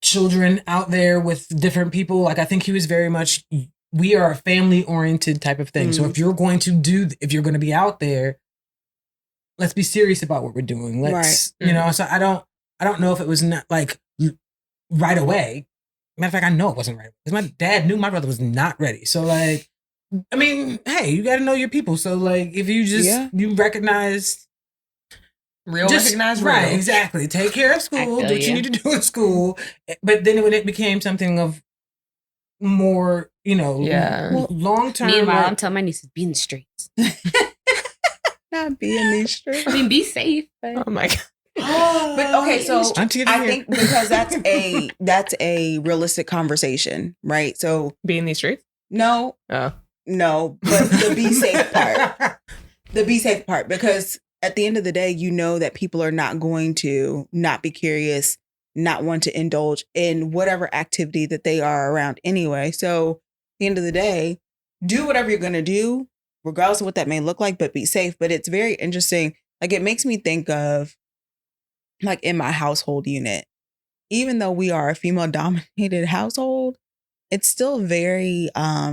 children out there with different people. Like, I think he was very much, we are a family oriented type of thing. So if you're going to be out there, let's be serious about what we're doing. Let's, so I don't know if it was not like right away. Matter of fact, I know it wasn't right. Because my dad knew my brother was not ready. So like, I mean, hey, you got to know your people. So, like, if you just, you recognize... recognize real. Right, exactly. Take care of school, do what you need to do in school. But then when it became something of more, long-term... Meanwhile, I'm telling my nieces, be in the streets. Not be in these streets. I mean, be safe. But... Oh, my God. But okay, so Auntie of the I year. think because that's a realistic conversation, right? So Be in these streets? no, Oh. but the be safe part. The be safe part, because at the end of the day, you know that people are not going to not be curious, not want to indulge in whatever activity that they are around anyway. So at the end of the day, do whatever you're going to do, regardless of what that may look like, but be safe. But it's very interesting. Like, it makes me think of, like, in my household unit, even though we are a female dominated household, it's still very, I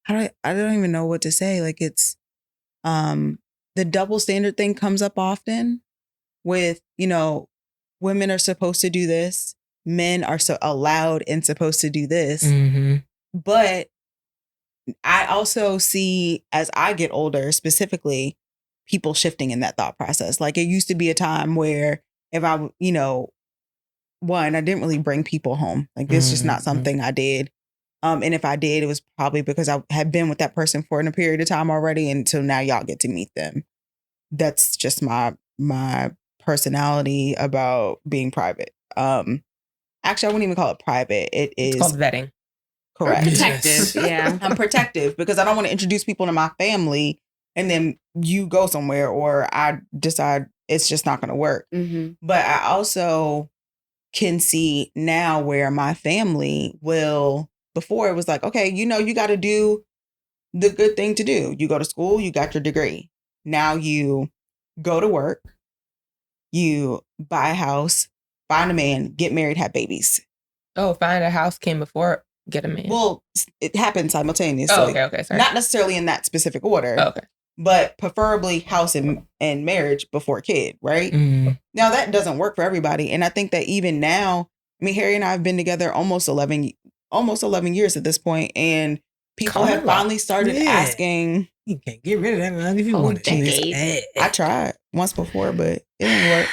don't even know what to say. Like, it's, the double standard thing comes up often with, women are supposed to do this. Men are so allowed and supposed to do this. Mm-hmm. But I also see, as I get older, specifically, people shifting in that thought process. Like, it used to be a time where if I, one, I didn't really bring people home. Like, this is just not something I did. And if I did, it was probably because I had been with that person for a period of time already. And so now y'all get to meet them. That's just my personality about being private. Actually, I wouldn't even call it private. It's called vetting. Correct. Protective, yeah. I'm protective because I don't want to introduce people to my family and then you go somewhere or I decide it's just not going to work. Mm-hmm. But I also can see now where my family will, before it was like, okay, you got to do the good thing to do. You go to school, you got your degree. Now you go to work, you buy a house, find a man, get married, have babies. Oh, find a house came before get a man. Well, it happens simultaneously. Oh, okay, sorry. Not necessarily in that specific order. Oh, okay. But preferably house and marriage before kid, right? Mm-hmm. Now, that doesn't work for everybody. And I think that even now, Harry and I have been together almost 11 years at this point, and people have finally started asking. You can't get rid of that man if you Oh, want to. decade. I tried once before, but it didn't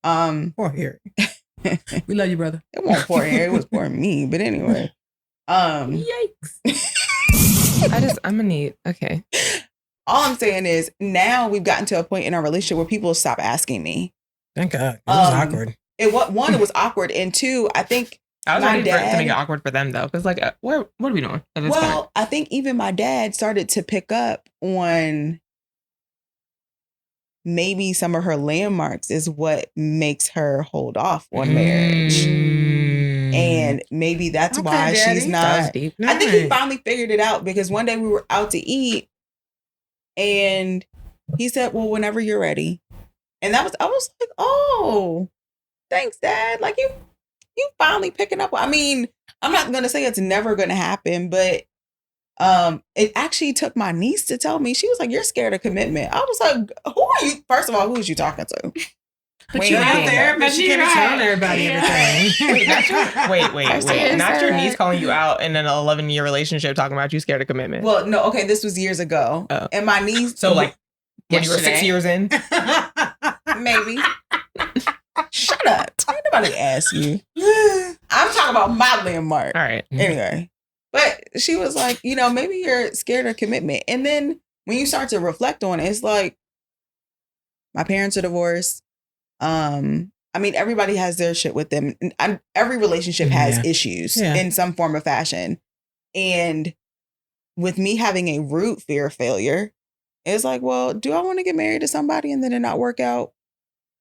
work. Poor Harry. We love you, brother. It wasn't poor Harry, it was poor me. But anyway. Yikes. I'm gonna need, okay. All I'm saying is now we've gotten to a point in our relationship where people stop asking me. Thank God. It was awkward. It was awkward. And two, I think I was my ready for it to dad, make it awkward for them though. Because what are we doing at this point? I think even my dad started to pick up on maybe some of her landmarks is what makes her hold off on marriage. And maybe that's why Daddy. she's not. That was deep. I think he finally figured it out because one day we were out to eat and he said, well, whenever you're ready. And I was like, oh, thanks, Dad. Like you finally picking up. I mean, I'm not going to say it's never going to happen, but it actually took my niece to tell me. She was like, you're scared of commitment. I was like, who are you? First of all, who is you talking to? But you're out there, but she you're can't right. tell everybody everything. Wait. Not your niece calling you out in an 11-year relationship talking about you scared of commitment. Well, no, okay, this was years ago. Oh. And my niece. So like when you were 6 years in? Maybe. Shut up. Ain't nobody ask you. I'm talking about my landmark. All right. Anyway. But she was like, maybe you're scared of commitment. And then when you start to reflect on it, it's like, my parents are divorced. Everybody has their shit with them. Every relationship has issues in some form or fashion. And with me having a root fear of failure, it's like, well, do I want to get married to somebody and then it not work out?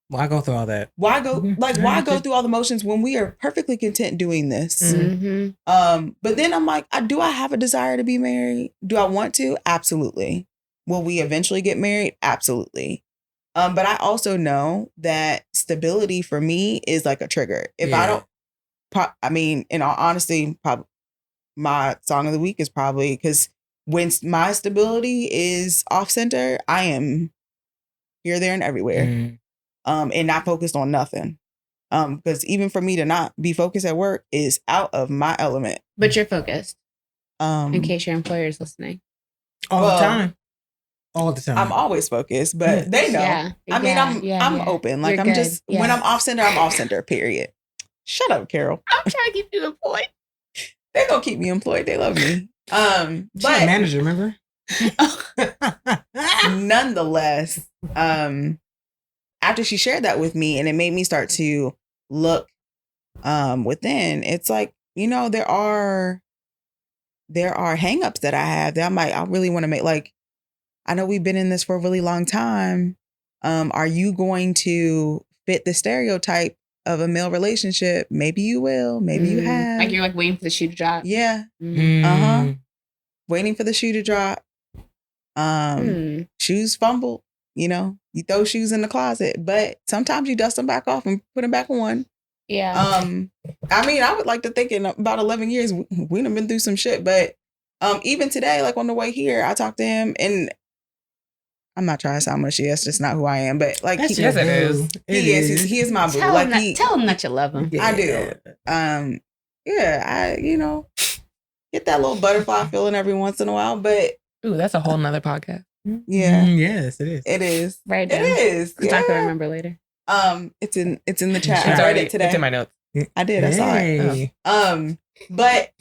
Why go through all that? Why go through all the motions when we are perfectly content doing this? Mm-hmm. But then I'm like, do I have a desire to be married? Do I want to? Absolutely. Will we eventually get married? Absolutely. But I also know that stability for me is like a trigger. If I don't, in all honesty, probably my song of the week is probably because when my stability is off center, I am here, there, and everywhere. And not focused on nothing. Because even for me to not be focused at work is out of my element. But you're focused. In In case your employer is listening. All the time. All the time. I'm always focused, but they know. Yeah. I'm open. Like You're I'm good. just when I'm off center, period. Shut up, Carol. I'm trying to keep you employed. They're gonna keep me employed. They love me. She's a manager, remember? Nonetheless, after she shared that with me, and it made me start to look within, it's like, there are hangups that I have that I really want to make. Like, I know we've been in this for a really long time. Are you going to fit the stereotype of a male relationship? Maybe you will, maybe you have. Like you're like waiting for the shoe to drop. Yeah. Waiting for the shoe to drop. Shoes fumbled, you throw shoes in the closet, but sometimes you dust them back off and put them back on. Yeah. I would like to think in about 11 years, we've been through some shit, but even today, like on the way here, I talked to him, and I'm not trying to sound mushy. That's just not who I am. But like, yes, it is. He is my boo. Tell him that you love him. I do. Get that little butterfly feeling every once in a while. But ooh, that's a whole nother podcast. Yeah. Yes, it is. It is. Right. It is. Because I can remember later. It's in the chat. It's I read it today. It's in my notes. I did. I saw it. But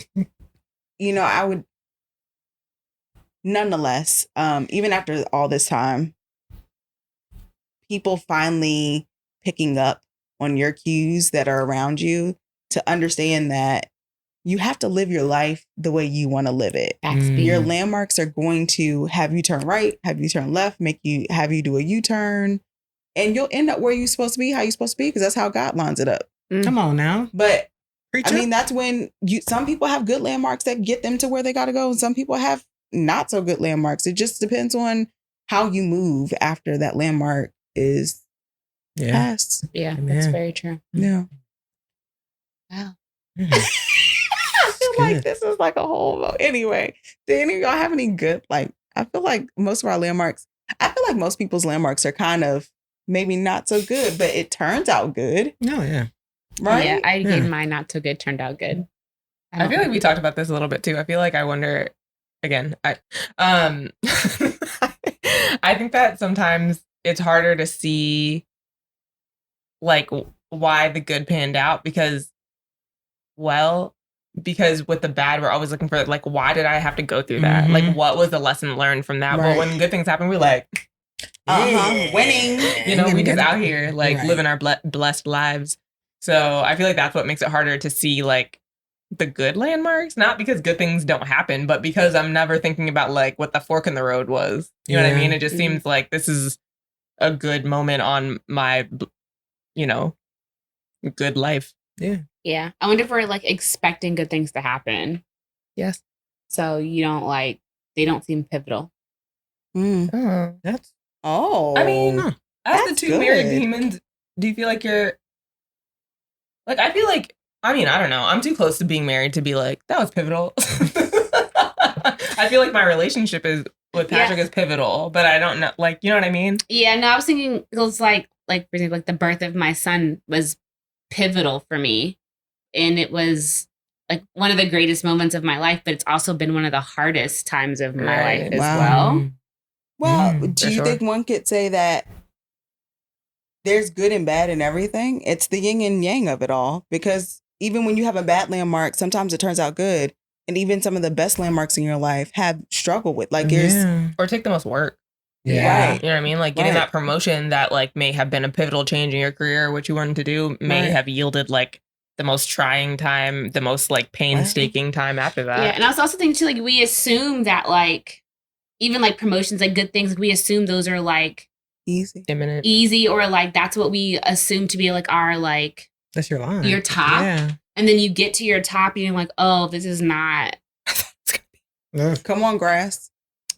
I would. Nonetheless, even after all this time, people finally picking up on your cues that are around you to understand that you have to live your life the way you want to live it. Your landmarks are going to have you turn right, have you turn left, have you do a U-turn, and you'll end up where you're supposed to be, how you're supposed to be, because that's how God lines it up. Come on now. But Preacher. that's when some people have good landmarks that get them to where they got to go, and some people have not so good landmarks. It just depends on how you move after that landmark is passed. Yeah, that's very true. Yeah. Wow. I feel like this is like a whole. Anyway, do any of y'all have any good? Like, I feel like most of our landmarks. I feel like most people's landmarks are kind of maybe not so good, but it turns out good. Oh yeah. Right. Yeah, I gave mine not so good. Turned out good. I feel like we talked about this a little bit too. I feel like I wonder. Again, I think that sometimes it's harder to see like why the good panned out because with the bad, we're always looking for like, why did I have to go through that? Like, what was the lesson learned from that? Right. But when good things happen, we're like, winning. We just out here like living our blessed lives. So I feel like that's what makes it harder to see like the good landmarks, not because good things don't happen, but because I'm never thinking about like what the fork in the road was. You know what I mean? It just seems like this is a good moment on my, good life. Yeah. Yeah. I wonder if we're like expecting good things to happen. Yes. So you don't they don't seem pivotal. I mean, as the two married humans, do you feel like you're like, I feel like, I don't know. I'm too close to being married to be like, that was pivotal. I feel like my relationship with Patrick is pivotal, but I don't know. Like, you know what I mean? Yeah, no, I was thinking it was like for example, like the birth of my son was pivotal for me. And it was like one of the greatest moments of my life, but it's also been one of the hardest times of my life as well. Well, do you think one could say that there's good and bad in everything? It's the yin and yang of it all, because even when you have a bad landmark, sometimes it turns out good. And even some of the best landmarks in your life have struggled with or take the most work. Yeah. Right. You know what I mean? Like getting that promotion that like may have been a pivotal change in your career, what you wanted to do may have yielded like the most trying time, the most like painstaking time after that. Yeah. And I was also thinking too, like we assume that like even like promotions, like good things, we assume those are like imminent, easy, or like that's what we assume to be like our like that's your line, your top. Yeah. And then you get to your top and you're like, oh, this is not. Come on, grass.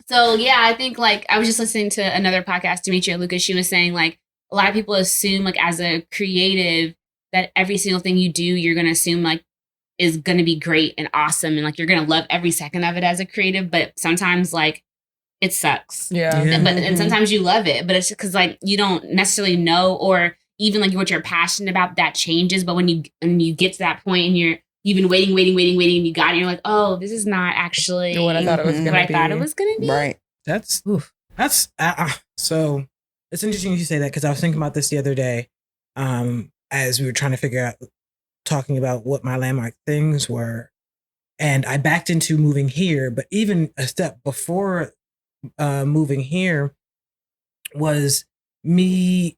So yeah, I think like I was just listening to another podcast, Demetria Lucas. She was saying like a lot of people assume like as a creative that every single thing you do, you're going to assume like is going to be great and awesome. And like, you're going to love every second of it as a creative, but sometimes like it sucks. Yeah. And sometimes you love it, but it's because like, you don't necessarily know, or even like what you're passionate about, that changes. But when you get to that point and you've been waiting, and you got it, and you're like, oh, this is not actually what I thought it was going to be. What I thought it was going to be. Right. That's so it's interesting you say that, because I was thinking about this the other day as we were trying to figure out, talking about what my landmark things were. And I backed into moving here, but even a step before moving here was me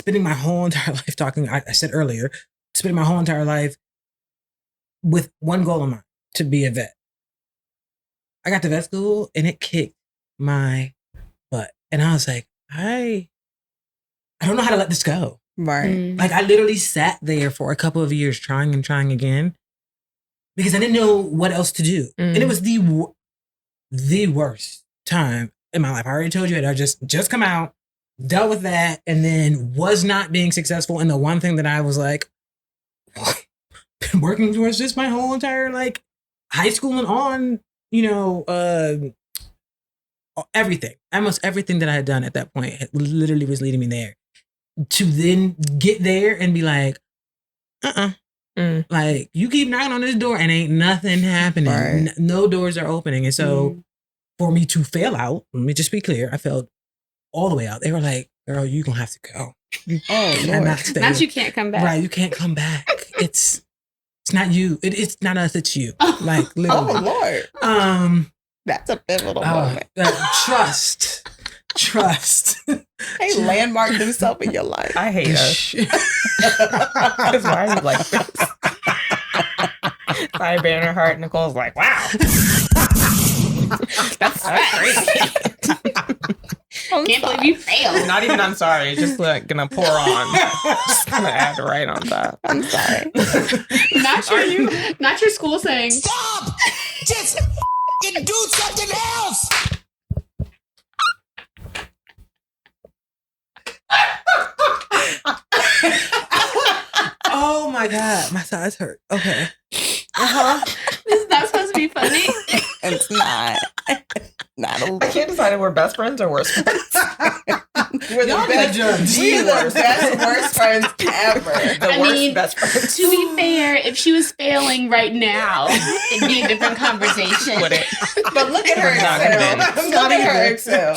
spending my whole entire life talking. I said earlier, spending my whole entire life with one goal in mind, to be a vet. I got to vet school and it kicked my butt. And I was like, I don't know how to let this go. Right. Like I literally sat there for a couple of years trying and trying again because I didn't know what else to do. And it was the worst time in my life. I already told you it. I just come out, dealt with that, and then was not being successful. And the one thing that I was like, been working towards this my whole entire like high school and on, everything. Almost everything that I had done at that point literally was leading me there. To then get there and be like, like you keep knocking on this door and ain't nothing happening. Right. No doors are opening. And so for me to fail out, let me just be clear, I failed all the way out. They were like, girl, you're going to have to go. Not you can't come back. Right, you can't come back. It's not you. It's not us, it's you. Like literally. Oh Lord. That's a pivotal moment. Trust. They landmarked himself in your life. I hate us. Because why are you like this? Fire Banner Heart. Nicole's like, wow. That's crazy. Can't believe you failed. Not even I'm sorry. It's just like gonna pour on. Just gonna add right on top. I'm sorry. Not your school saying, Stop! Just f***ing do something else! Oh my God, my thighs hurt. Okay. this is not supposed to be funny. It's not. Not a I can't decide if we're best friends or worst friends. We're the best. We're the best worst friends ever. The worst best friends. To be fair, if she was failing right now, it'd be a different conversation. Would it? But look at her Excel. Look at her Excel.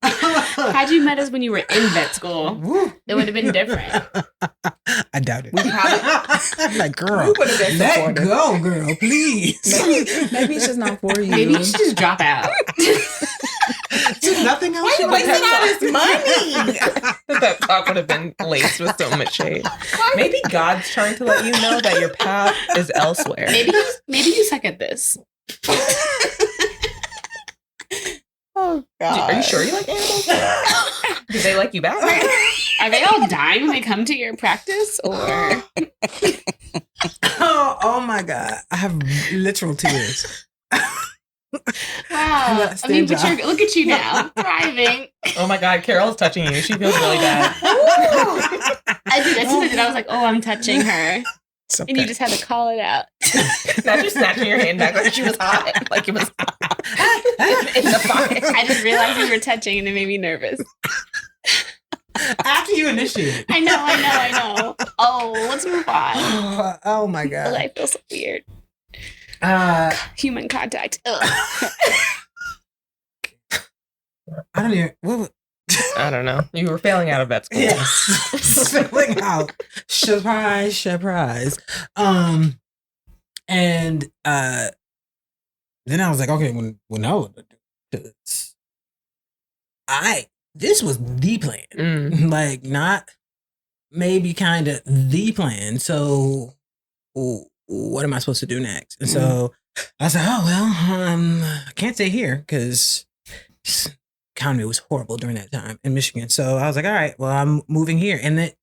Had you met us when you were in vet school, it would have been different. I doubt it. I'm like, girl, we would have been let supportive. go, girl, please. Maybe it's just not for you. Maybe you should just drop out. There's nothing else. Why are you wasting all this money? That talk would have been laced with so much shade. Maybe God's trying to let you know that your path is elsewhere. Maybe you suck at this. Oh God. Are you sure you like animals? Did they like you back? Are they all dying when they come to your practice, or? Oh my God, I have literal tears. Wow. I mean, but look at you now, thriving. Oh my God, Carol's touching you. She feels really bad. I did. As soon as I did, I was like, "Oh, I'm touching her," Okay. and you just had to call it out. Not just snatching your hand back like she was hot, like it was in the fire. I just realized we were touching, and it made me nervous. After you initiate. I know. Oh, let's move on. Oh my God. I feel so weird. Human contact. Ugh. I don't even. I don't know. You were failing out of vet school. Yes. Failing out. Surprise. And then I was like, okay, well no. This was the plan. Like, not maybe kind of the plan. So what am I supposed to do next? And so I was like, oh, well, I can't stay here because economy was horrible during that time in Michigan. So I was like, all right, well, I'm moving here. And it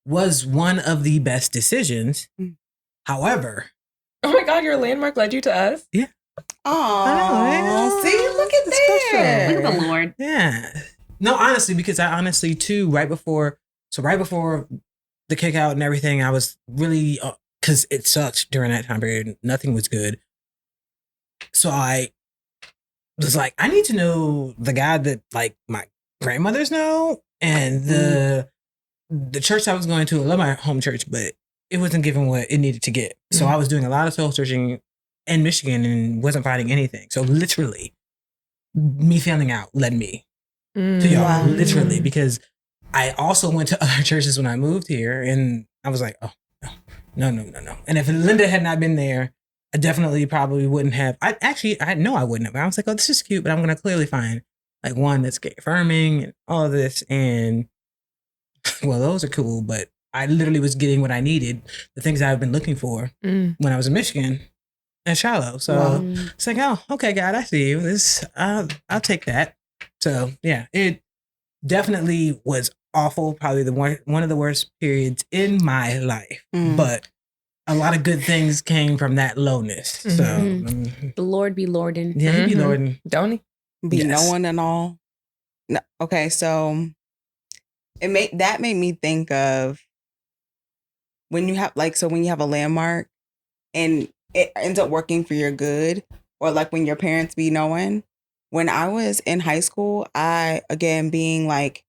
was one of the best decisions. However. Oh my God, your landmark led you to us? Yeah. Oh, see, look at that. Look at the Lord. Yeah. No, honestly, because I honestly too, right before the kick out and everything, I was really, because it sucked during that time period. Nothing was good. So I was like, I need to know the guy that like my grandmothers know, and the church I was going to. I love my home church, but it wasn't giving what it needed to get. So I was doing a lot of soul searching in Michigan and wasn't finding anything. So literally, me failing out led me to y'all, literally, because I also went to other churches when I moved here, and I was like, oh, no. And if Linda had not been there, I definitely probably wouldn't have. I know I wouldn't have. I was like, oh, this is cute, but I'm going to clearly find like one that's gay affirming and all of this. And well, those are cool, but I literally was getting what I needed, the things I've been looking for when I was in Michigan and Shiloh. So it's like, oh, okay, God, I see you. I'll take that. So yeah, it definitely was awful. Probably one of the worst periods in my life, but a lot of good things came from that lowness. So the Lord be Lordin'. yeah, he be Lordin'. Don't he? Be knowing and all. No, okay, so that made me think of when you have when you have a landmark and it ends up working for your good, or like when your parents be knowing. When I was in high school, I, again, being like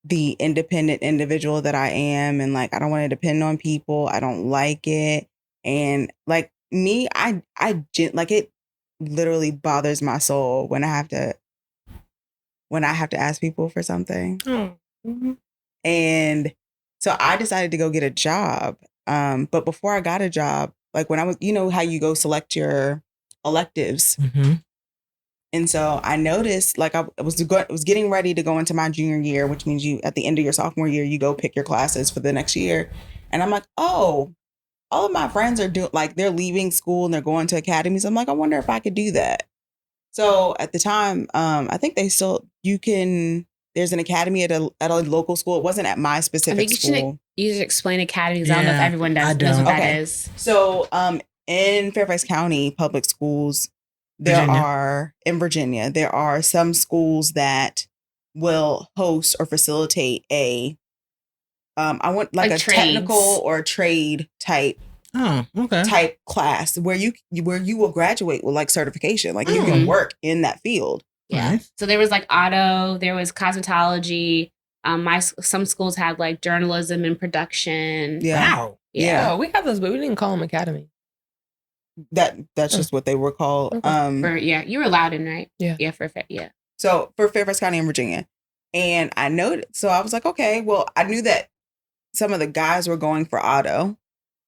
the independent individual that I am, and like I don't want to depend on people. I don't like it. And like me, I like it literally bothers my soul when I have to ask people for something. And so I decided to go get a job. But before I got a job, like when I was, you know how you go select your electives. And so I noticed, like I was getting ready to go into my junior year, which means you, at the end of your sophomore year, you go pick your classes for the next year. And I'm like, oh, all of my friends are doing, like, they're leaving school and they're going to academies. I'm like, I wonder if I could do that. So at the time, I think there's an academy at a local school. It wasn't at my specific school. You should explain academies. I don't know if everyone knows what that is. So in Fairfax County public schools, in Virginia, there are some schools that will host or facilitate a technical or trade type type class where you will graduate with like certification, like you can work in that field. Yeah. Right. So there was like auto, there was cosmetology. Some schools had like journalism and production. Yeah. Wow. Yeah. We have those, but we didn't call them academy. That's just what they were called. Okay. You were allowed in, right? Yeah. Yeah. So for Fairfax County in Virginia. And I noted, so I was like, okay, well, I knew that some of the guys were going for auto.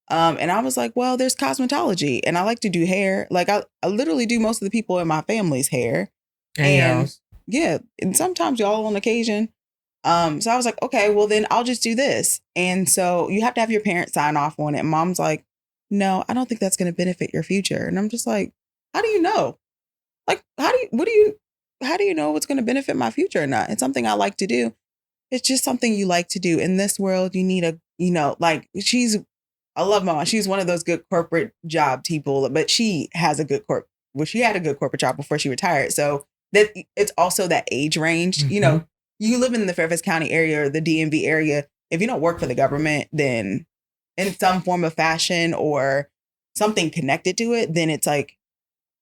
And I was like, well, there's cosmetology and I like to do hair. Like I literally do most of the people in my family's hair. And yeah, and sometimes y'all on occasion. So I was like, okay, well then I'll just do this. And so you have to have your parents sign off on it. And Mom's like, no, I don't think that's going to benefit your future. And I'm just like, how do you know? Like, how do you know what's going to benefit my future or not? It's something I like to do. It's just something you like to do. In this world, you need I love Mama. She's one of those good corporate job people, but she has she had a good corporate job before she retired. So that it's also that age range. You know, you live in the Fairfax County area or the DMV area. If you don't work for the government, then in some form of fashion or something connected to it, then it's like,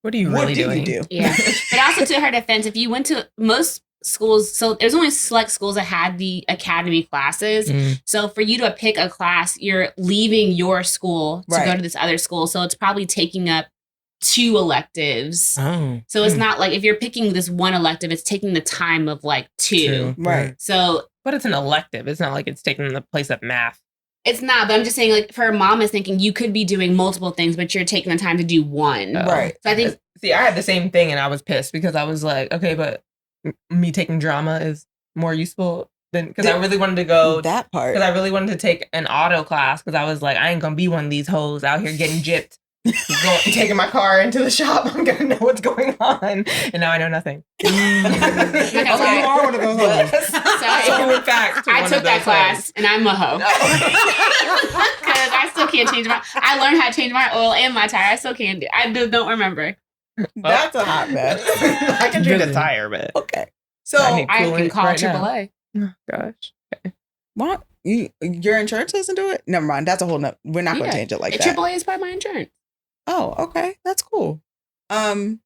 what are you really doing? Yeah. But also to her defense, if you went to most schools, so there's only select schools that had the academy classes. So for you to pick a class, you're leaving your school to go to this other school. So it's probably taking up 2 electives. So it's not like if you're picking this one elective, it's taking the time of like 2. Right. So, but it's an elective. It's not like it's taking the place of math. It's not, but I'm just saying, like, for her mom is thinking you could be doing multiple things, but you're taking the time to do one. Right. So I think. See, I had the same thing and I was pissed because I was like, okay, but me taking drama is more useful than, because I really wanted to go. That part. Because I really wanted to take an auto class because I was like, I ain't going to be one of these hoes out here getting gypped. Taking my car into the shop, I'm gonna know what's going on, and now I know nothing. So in fact, I took that class, and I'm a hoe because I still can't change I learned how to change my oil and my tire. I still can't do. I don't remember. That's a hot mess. I can change a tire, but okay. So I can call AAA. Oh gosh. Okay. What? Your insurance doesn't do it? Never mind. That's a whole nother. We're not going to change it like that. AAA is by my insurance. Oh, okay. That's cool. So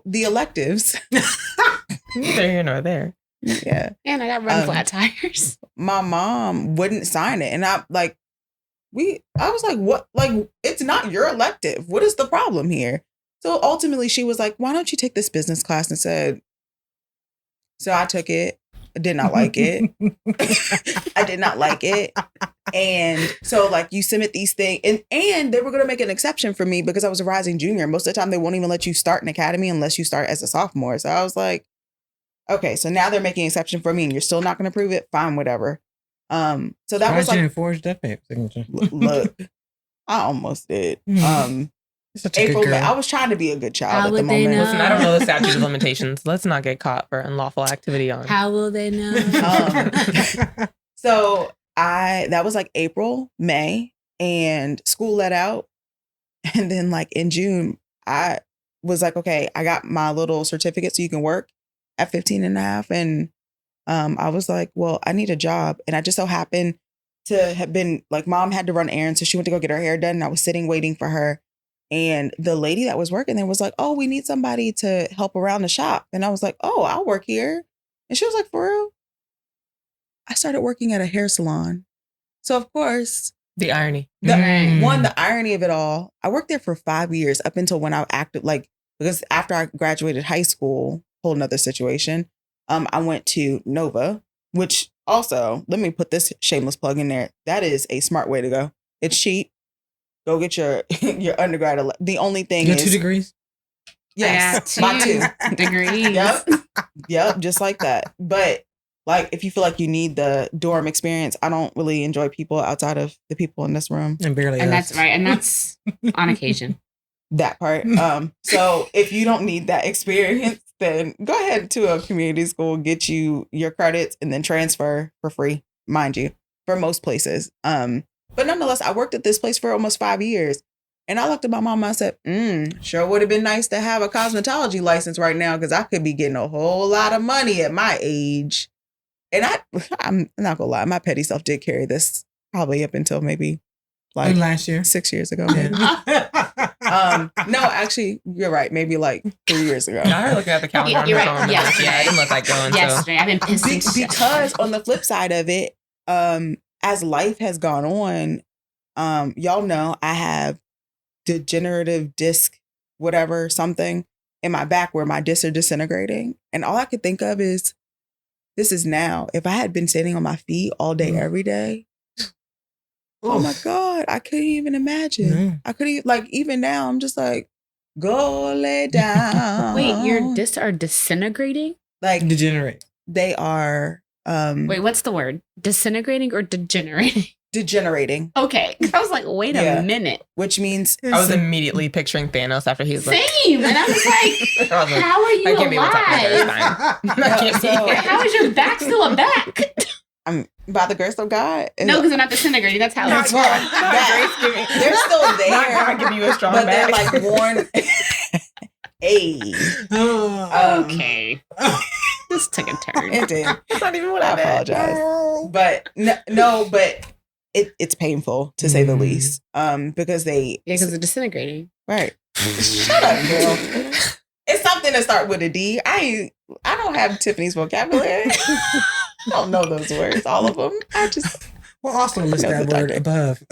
the electives. Neither here nor there. Yeah. And I got run flat tires. My mom wouldn't sign it. And I was like, what? Like, it's not your elective. What is the problem here? So ultimately she was like, why don't you take this business class instead? So I took it. I did not like it. I did not like it. And so like you submit these things and they were going to make an exception for me because I was a rising junior. Most of the time they won't even let you start an academy unless you start as a sophomore. So I was like, okay, so now they're making an exception for me and you're still not going to prove it. Fine, whatever. So that was like, forged that paper signature. Look, I almost did. Such a April, good girl. I was trying to be a good child How at the would they moment. know? Listen, I don't know the statute of limitations. Let's not get caught for unlawful activity on. How will they know? So that was like April, May, and school let out. And then like in June, I was like, okay, I got my little certificate so you can work at 15 and a half. And I was like, well, I need a job. And I just so happened to have been like, mom had to run errands. So she went to go get her hair done. And I was sitting waiting for her. And the lady that was working there was like, oh, we need somebody to help around the shop. And I was like, oh, I'll work here. And she was like, for real? I started working at a hair salon. So of course, The irony. the irony of it all, I worked there for 5 years up until when I acted like, because after I graduated high school, whole nother situation, I went to Nova, which also, let me put this shameless plug in there. That is a smart way to go. It's cheap. Go get your undergrad. The only thing You is got 2 degrees? Yes, I my got 2. 2 degrees. Yep, just like that. But like, if you feel like you need the dorm experience, I don't really enjoy people outside of the people in this room. And barely And us. that's right. And that's on occasion. That part. So if you don't need that experience, then go ahead to a community school, get you your credits, and then transfer for free, mind you, for most places. But nonetheless, I worked at this place for almost 5 years. And I looked at my mom and I said, sure would have been nice to have a cosmetology license right now because I could be getting a whole lot of money at my age. And I'm not gonna lie, my petty self did carry this probably up until maybe like last year. 6 years ago. Maybe. No, actually, you're right. Maybe like 3 years ago. I heard looking at the calendar on her You're phone. right. and Yeah. I didn't let that go until. Yesterday. I've been pissed since Because on the flip side of it, as life has gone on, y'all know I have degenerative disc, whatever, something in my back where my discs are disintegrating. And all I could think of is, this is now. If I had been standing on my feet all day, every day, oh my God, I couldn't even imagine. I couldn't, like, even now, I'm just like, go lay down. Wait, your discs are disintegrating? like, Degenerate. they are Wait, what's the word? Disintegrating or degenerating? degenerating, Okay. I was like, wait Yeah. a minute. which means I was immediately picturing Thanos after he was like, Same. And I was like, I was like, how are you I can't be able to talk about alive? that. It's fine. I can't So- be. How is your back still a back? I'm by the grace of God. No, because they're not disintegrating. That's how Not it's yet. works. Grace, give me. They're still there. Not God give you a strong but they're back. like worn. Hey, Okay. This took a turn. it did. That's not even what I I meant. apologize, but no, but it's painful to say the least. Because they Yeah, because they're disintegrating. right. Shut up, girl. It's something to start with a D. I don't have Tiffany's vocabulary. I don't know those words, all of them. I just We'll also list No, that the word doctor. above.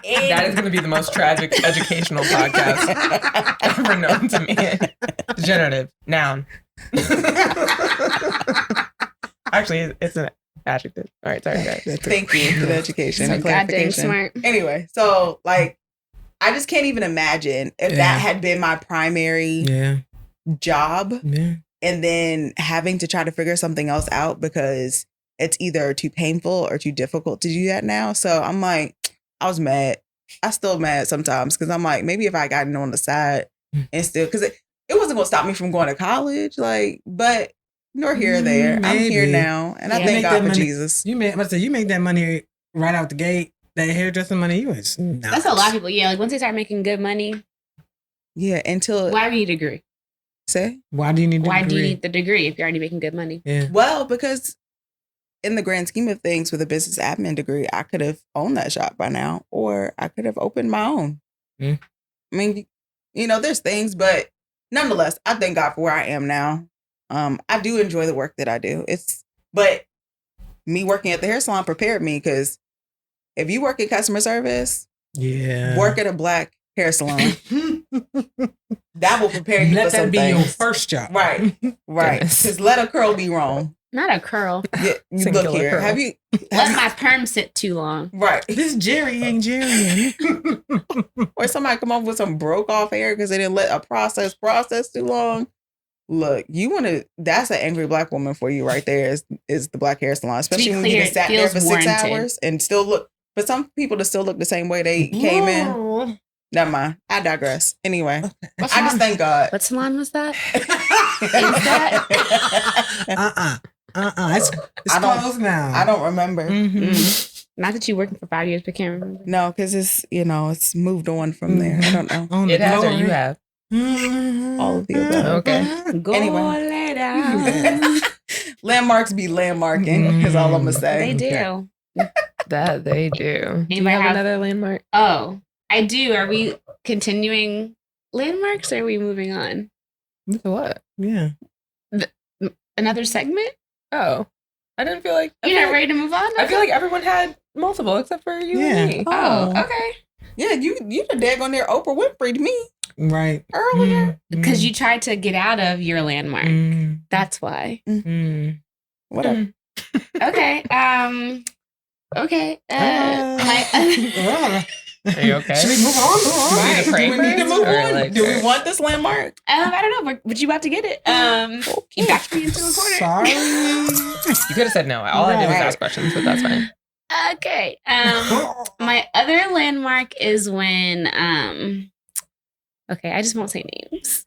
That is going to be the most tragic educational podcast ever known to me. Degenerative. Noun. Actually, it's an adjective. All right, sorry, guys. Thank you for the education So and goddamn clarification. smart. Anyway, so like, I just can't even imagine if Yeah. that had been my primary Yeah. job, Yeah. and then having to try to figure something else out because it's either too painful or too difficult to do that now. So I'm like, I was mad. I still mad sometimes because I'm like, maybe if I got on the side and still, because it wasn't gonna stop me from going to college, like, but nor here or there. I'm here Maybe. now, and I Yeah. thank Make God that for money- Jesus. You make that money right out the gate. That hairdressing money, you was nuts. That's a lot of people. Yeah, like once they start making good money, Yeah, until why do you need a degree? say, Why do you need? Why the do you degree? need the degree if you're already making good money? Yeah. well, because in the grand scheme of things, with a business admin degree, I could have owned that shop by now, or I could have opened my own. Mm. I mean, there's things, but nonetheless, I thank God for where I am now. I do enjoy the work that I do. But me working at the hair salon prepared me, because if you work in customer service, Yeah. work at a Black hair salon, that will prepare you Let for some that be your things. first job. Right. Right. Goodness. Because let a curl be wrong. Not a curl. Yeah, you Singular look here. curl. Have you? Let my perm sit too long. Right. This Jerry ain't Jerry. Or somebody come up with some broke off hair because they didn't let a process too long. Look, you want to, that's an angry black woman for you right there is the black hair salon, especially when clear, you just sat there feels for 6 warranted. hours and still look, for some people to still look the same way they came in. Never mind. I digress. Anyway, I just thank God. What salon was that? It's closed now. I don't remember. Not that you working for 5 years, but can't remember. No, because it's, it's moved on from there. I don't know. On It the has or glory. you have. All of the above. Okay. Go Anyway. lay down. Landmarks be landmarking, is all I'm going to say. They do. That they do. Do you Anybody have have- another landmark? Oh, I do. Are we continuing landmarks or are we moving on? To what? Yeah. Another segment? Oh. I didn't feel like You're not ready to move on? I feel like everyone had multiple except for you and me. Oh, okay. Yeah, you the dag on there Oprah Winfrey to me Right. earlier. Because you tried to get out of your landmark. That's why. Whatever. Okay. Okay. Are you okay? Should we move on? Right. Do we need to move Or on? like- Do we want this landmark? I don't know, but you about to get it. You backed me into a corner. Sorry. You could have said no. All I did was Right. ask questions, but that's fine. Okay. My other landmark is when okay, I just won't say names.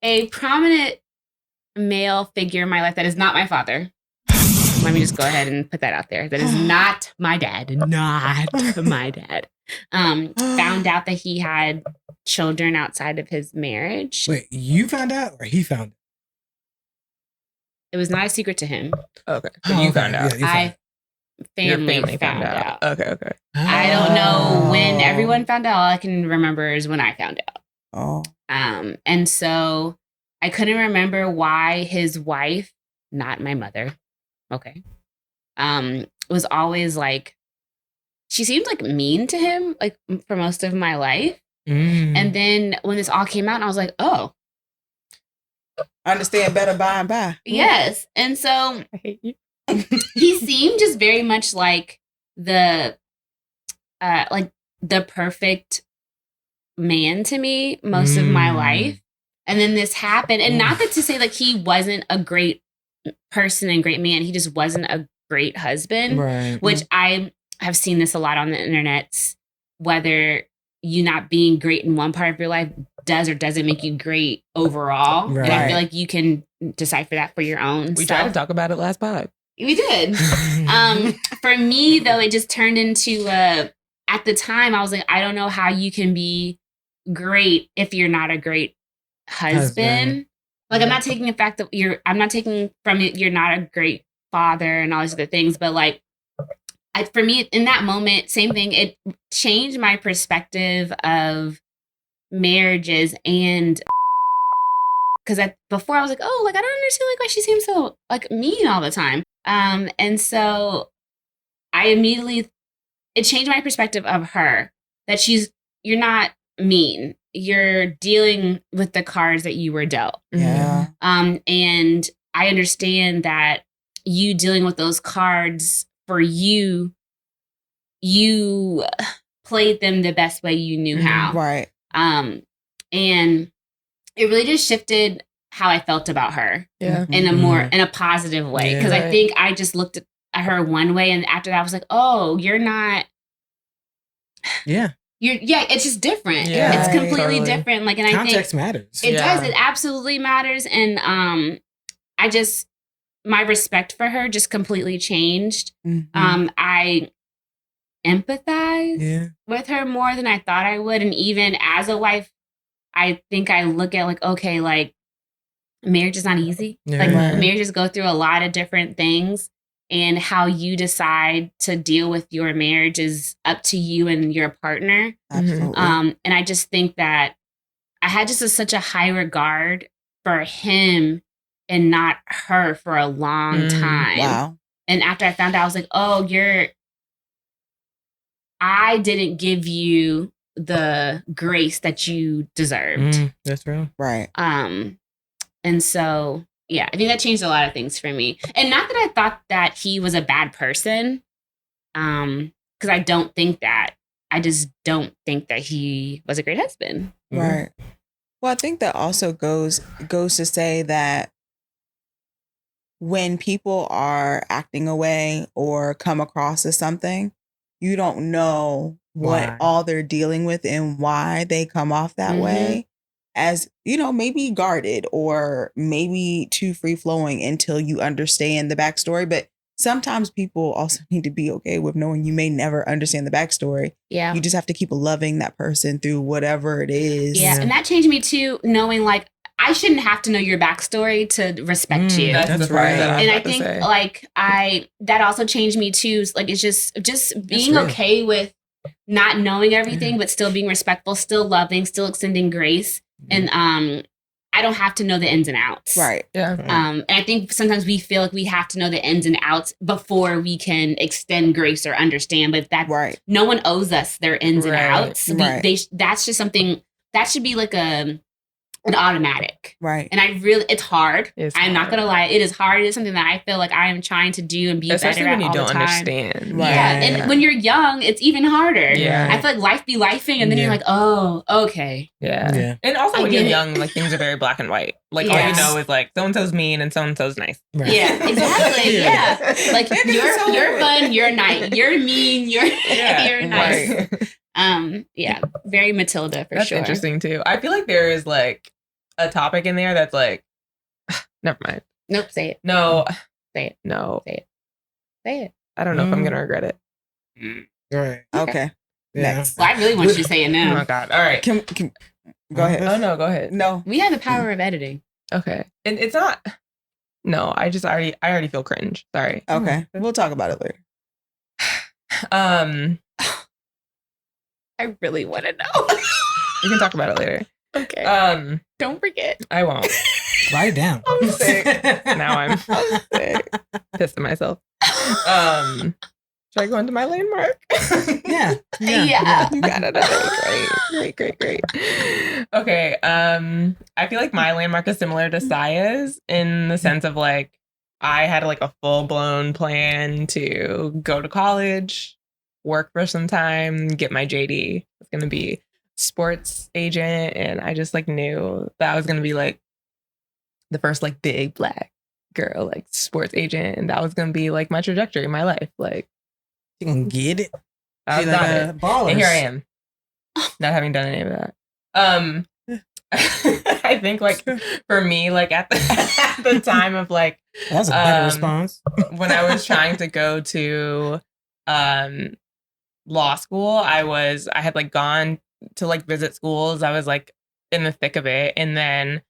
A prominent male figure in my life that is not my father. Let me just go ahead and put that out there. That is not my dad. Not my dad. Found out that he had children outside of his marriage. Wait, you found out or he found It was not a secret to him. Okay. out? So you found out. Yeah, you found Your Family found out. Okay, okay. out. I don't know when everyone found out. All I can remember is when I found out. Oh. And so I couldn't remember why his wife, not my mother, okay, was always like, she seemed like mean to him, like for most of my life. And then when this all came out, I was like, oh, Understand better by and by. yes. And so I hate you. he seemed just very much like the perfect man to me most of my life. And then this happened. And not that to say like he wasn't a great person and great man. He just wasn't a great husband, Right. which I have seen this a lot on the internet, whether you not being great in one part of your life does or doesn't make you great overall. And I Right. feel like you can decipher that for your own We self. tried to talk about it last pod. We did. For me, though, it just turned into at the time, I was like, I don't know how you can be great if you're not a great husband. Like, I'm not taking the fact that I'm not taking from it, you're not a great father and all these other things, but like, for me, in that moment, same thing, it changed my perspective of marriages and because before I was like, oh, like, I don't understand like why she seems so like mean all the time. And so I immediately, it changed my perspective of her that you're not mean. You're dealing with the cards that you were dealt. Yeah. And I understand that you dealing with those cards for you played them the best way you knew how. Right. And it really just shifted how I felt about her Yeah. in a positive way. Yeah. Cause I Right. think I just looked at her one way. And after that I was like, oh, you're not, Yeah. it's just different. Yeah, It's completely totally. different. Like, and I think Context matters. it Yeah. does. It absolutely matters. And my respect for her just completely changed. I empathize Yeah. with her more than I thought I would. And even as a wife, I think I look at like, okay, like marriage is not easy. Yeah. Like Right. marriages go through a lot of different things. And how you decide to deal with your marriage is up to you and your partner. Absolutely. And I just think that I had just such a high regard for him and not her for a long time. Wow. And after I found out, I was like, oh, I didn't give you the grace that you deserved. That's real. Right. And so, yeah, I think that changed a lot of things for me. And not that I thought that he was a bad person, because I don't think that. I just don't think that he was a great husband. Right. Well, I think that also goes to say that when people are acting away or come across as something, you don't know what Why? all they're dealing with and why they come off that way, as maybe guarded or maybe too free flowing until you understand the backstory. But sometimes people also need to be okay with knowing you may never understand the backstory. Yeah. You just have to keep loving that person through whatever it is. Yeah. And that changed me too, knowing like I shouldn't have to know your backstory to respect you. That's the part that I was And I about to think say. like that also changed me too. Like it's just being okay with not knowing everything, but still being respectful, still loving, still extending grace. And I don't have to know the ins and outs. Right. Yeah. And I think sometimes we feel like we have to know the ins and outs before we can extend grace or understand. But that no one owes us their ins and outs. That's just something that should be like an automatic. Right. And it's hard. I'm not gonna lie. It is hard. It is something that I feel like I am trying to do and be especially better when at you all don't the time. understand. Right. Yeah. And when you're young, it's even harder. Yeah. I feel like life be lifing and then you're like, oh, okay. Yeah. And also when you're young, like things are very black and white. Like all you know is like so and so's mean and so and so's nice. Right. Yeah, exactly. Yeah. Like you're fun, you're nice. You're mean, you're nice. Right. Yeah. Very Matilda for that's sure. That's interesting too. I feel like there is like a topic in there that's like never mind. Nope, say it. No. Say it. No. Say it. Say it. I don't know if I'm gonna regret it. Right. Okay. Next. Well, I really want you to say it now. Oh my god. All right. Can go ahead. Oh no, go ahead. No. We have the power of editing. Okay. And it's not no, I already feel cringe. Sorry. Okay. We'll talk about it later. I really want to know. We can talk about it later. Okay. Don't forget. I won't. Write it down. I'm sick. Now I'm sick. Pissed at myself. Should I go into my landmark? Yeah. You got it. Great. Okay. I feel like my landmark is similar to Saya's in the sense of like I had like a full blown plan to go to college, work for some time, get my JD. It's gonna be sports agent, and I just like knew that I was gonna be like the first like big black girl like sports agent, and that was gonna be like my trajectory in my life. Like you can get it. I was like not a it. baller. And here I am, not having done any of that. I think like for me, like at the time of like that's a better response. When I was trying to go to law school, I had like gone to like visit schools. I was like in the thick of it, and then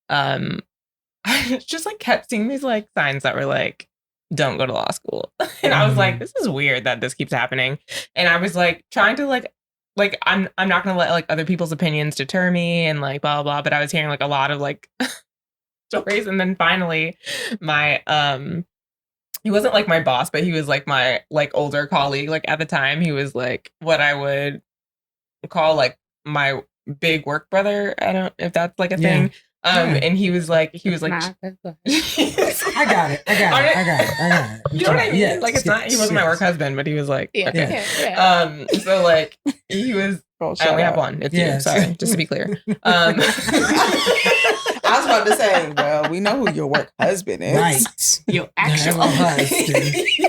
I just like kept seeing these like signs that were like, don't go to law school. And I was like, this is weird that this keeps happening. And I was like trying to like I'm not gonna let like other people's opinions deter me and like blah blah blah. But I was hearing like a lot of like stories, and then finally my he wasn't like my boss, but he was like my like older colleague. Like at the time, he was like what I would call like my big work brother. I don't know if that's like a thing. And he was like, I got it. You know what I mean? Yes, like, it's not, he wasn't my work husband, but he was like, okay. So like, he was, I only have one. It's you. Sorry, just to be clear. I was about to say, well, we know who your work husband is. Right. Your actual husband.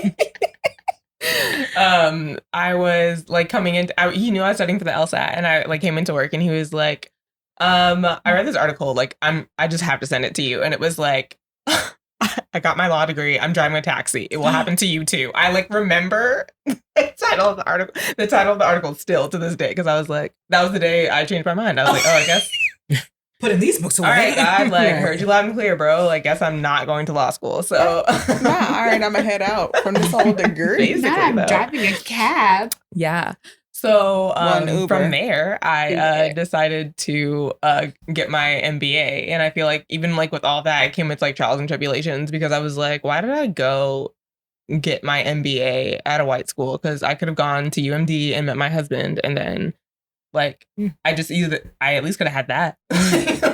I was like coming into, he knew I was studying for the LSAT, and I like came into work, and he was like, I read this article, like I just have to send it to you. And it was like, I got my law degree. I'm driving a taxi. It will happen to you too. I like remember the title of the article still to this day. Cause I was like, that was the day I changed my mind. I was like, oh, I guess putting these books away. All right, God, like heard you loud and clear, bro. Like, guess I'm not going to law school. So all right, I'm gonna head out from this whole degree. Basically, I'm driving a cab. Yeah. So from there, I decided to get my MBA. And I feel like even like with all that, it came with like trials and tribulations, because I was like, why did I go get my MBA at a white school? Because I could have gone to UMD and met my husband, and then like I at least could have had that.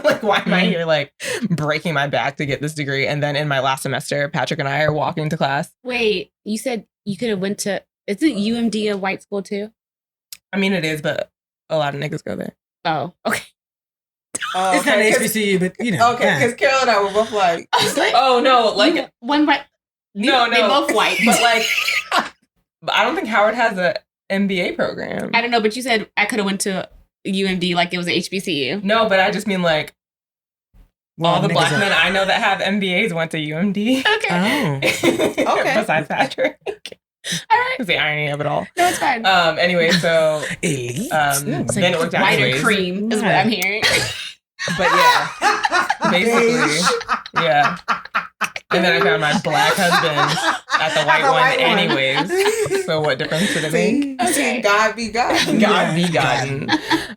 Like, why am I here like breaking my back to get this degree? And then in my last semester, Patrick and I are walking to class. Wait, you said you could have went to, isn't UMD a white school too? I mean, it is, but a lot of niggas go there. Oh, okay. Oh, It's not okay, an 'cause- HBCU, but you know. Okay, because Carol and I were both like, Oh no, like one right. no, They both white. but like, but I don't think Howard has a MBA program. I don't know, but you said I could have went to UMD like it was an HBCU. No, but I just mean like all the niggas black are- men I know that have MBAs went to UMD. Okay. Oh. Okay. Besides Patrick. All right. It's the irony of it all. No, it's fine. Anyway, so Elite. It's then it worked out white anyways. and cream is what I'm hearing. But yeah, basically, yeah. And then I found my black husband at the white one anyways. So what difference did it make? okay. God be God. God be gotten.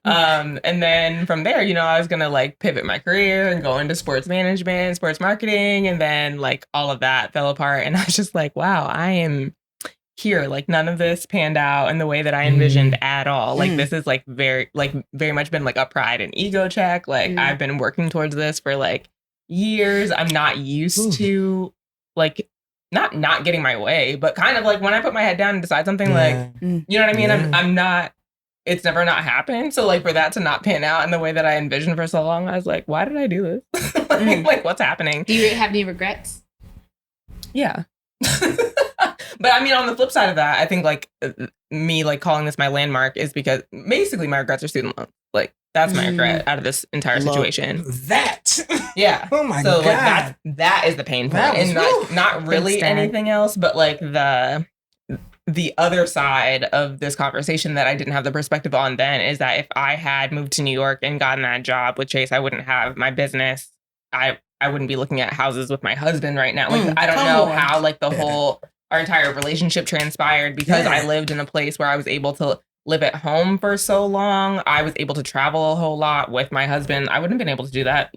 And then from there, you know, I was gonna like pivot my career and go into sports management, sports marketing, and then like all of that fell apart. And I was just like, wow, I am here. Like none of this panned out in the way that I envisioned at all. Like this is like very much been like a pride and ego check. Like I've been working towards this for like years. I'm not used to like not getting my way, but kind of like when I put my head down and decide something, like, you know what I mean? Yeah. I'm not, it's never not happened. So like for that to not pan out in the way that I envisioned for so long, I was like, why did I do this? like what's happening? Do you have any regrets? Yeah. But I mean, on the flip side of that, I think like me like calling this my landmark is because basically my regrets are student loans. Like that's my regret out of this entire situation. That. Yeah. Oh my so God. like that is the pain point, That was- and not really Thanks, Dad. anything else, but like the other side of this conversation that I didn't have the perspective on then is that if I had moved to New York and gotten that job with Chase, I wouldn't have my business. I wouldn't be looking at houses with my husband right now. Like I don't come know on. how like our entire relationship transpired because Yeah. I lived in a place where I was able to live at home for so long. I was able to travel a whole lot with my husband. I wouldn't have been able to do that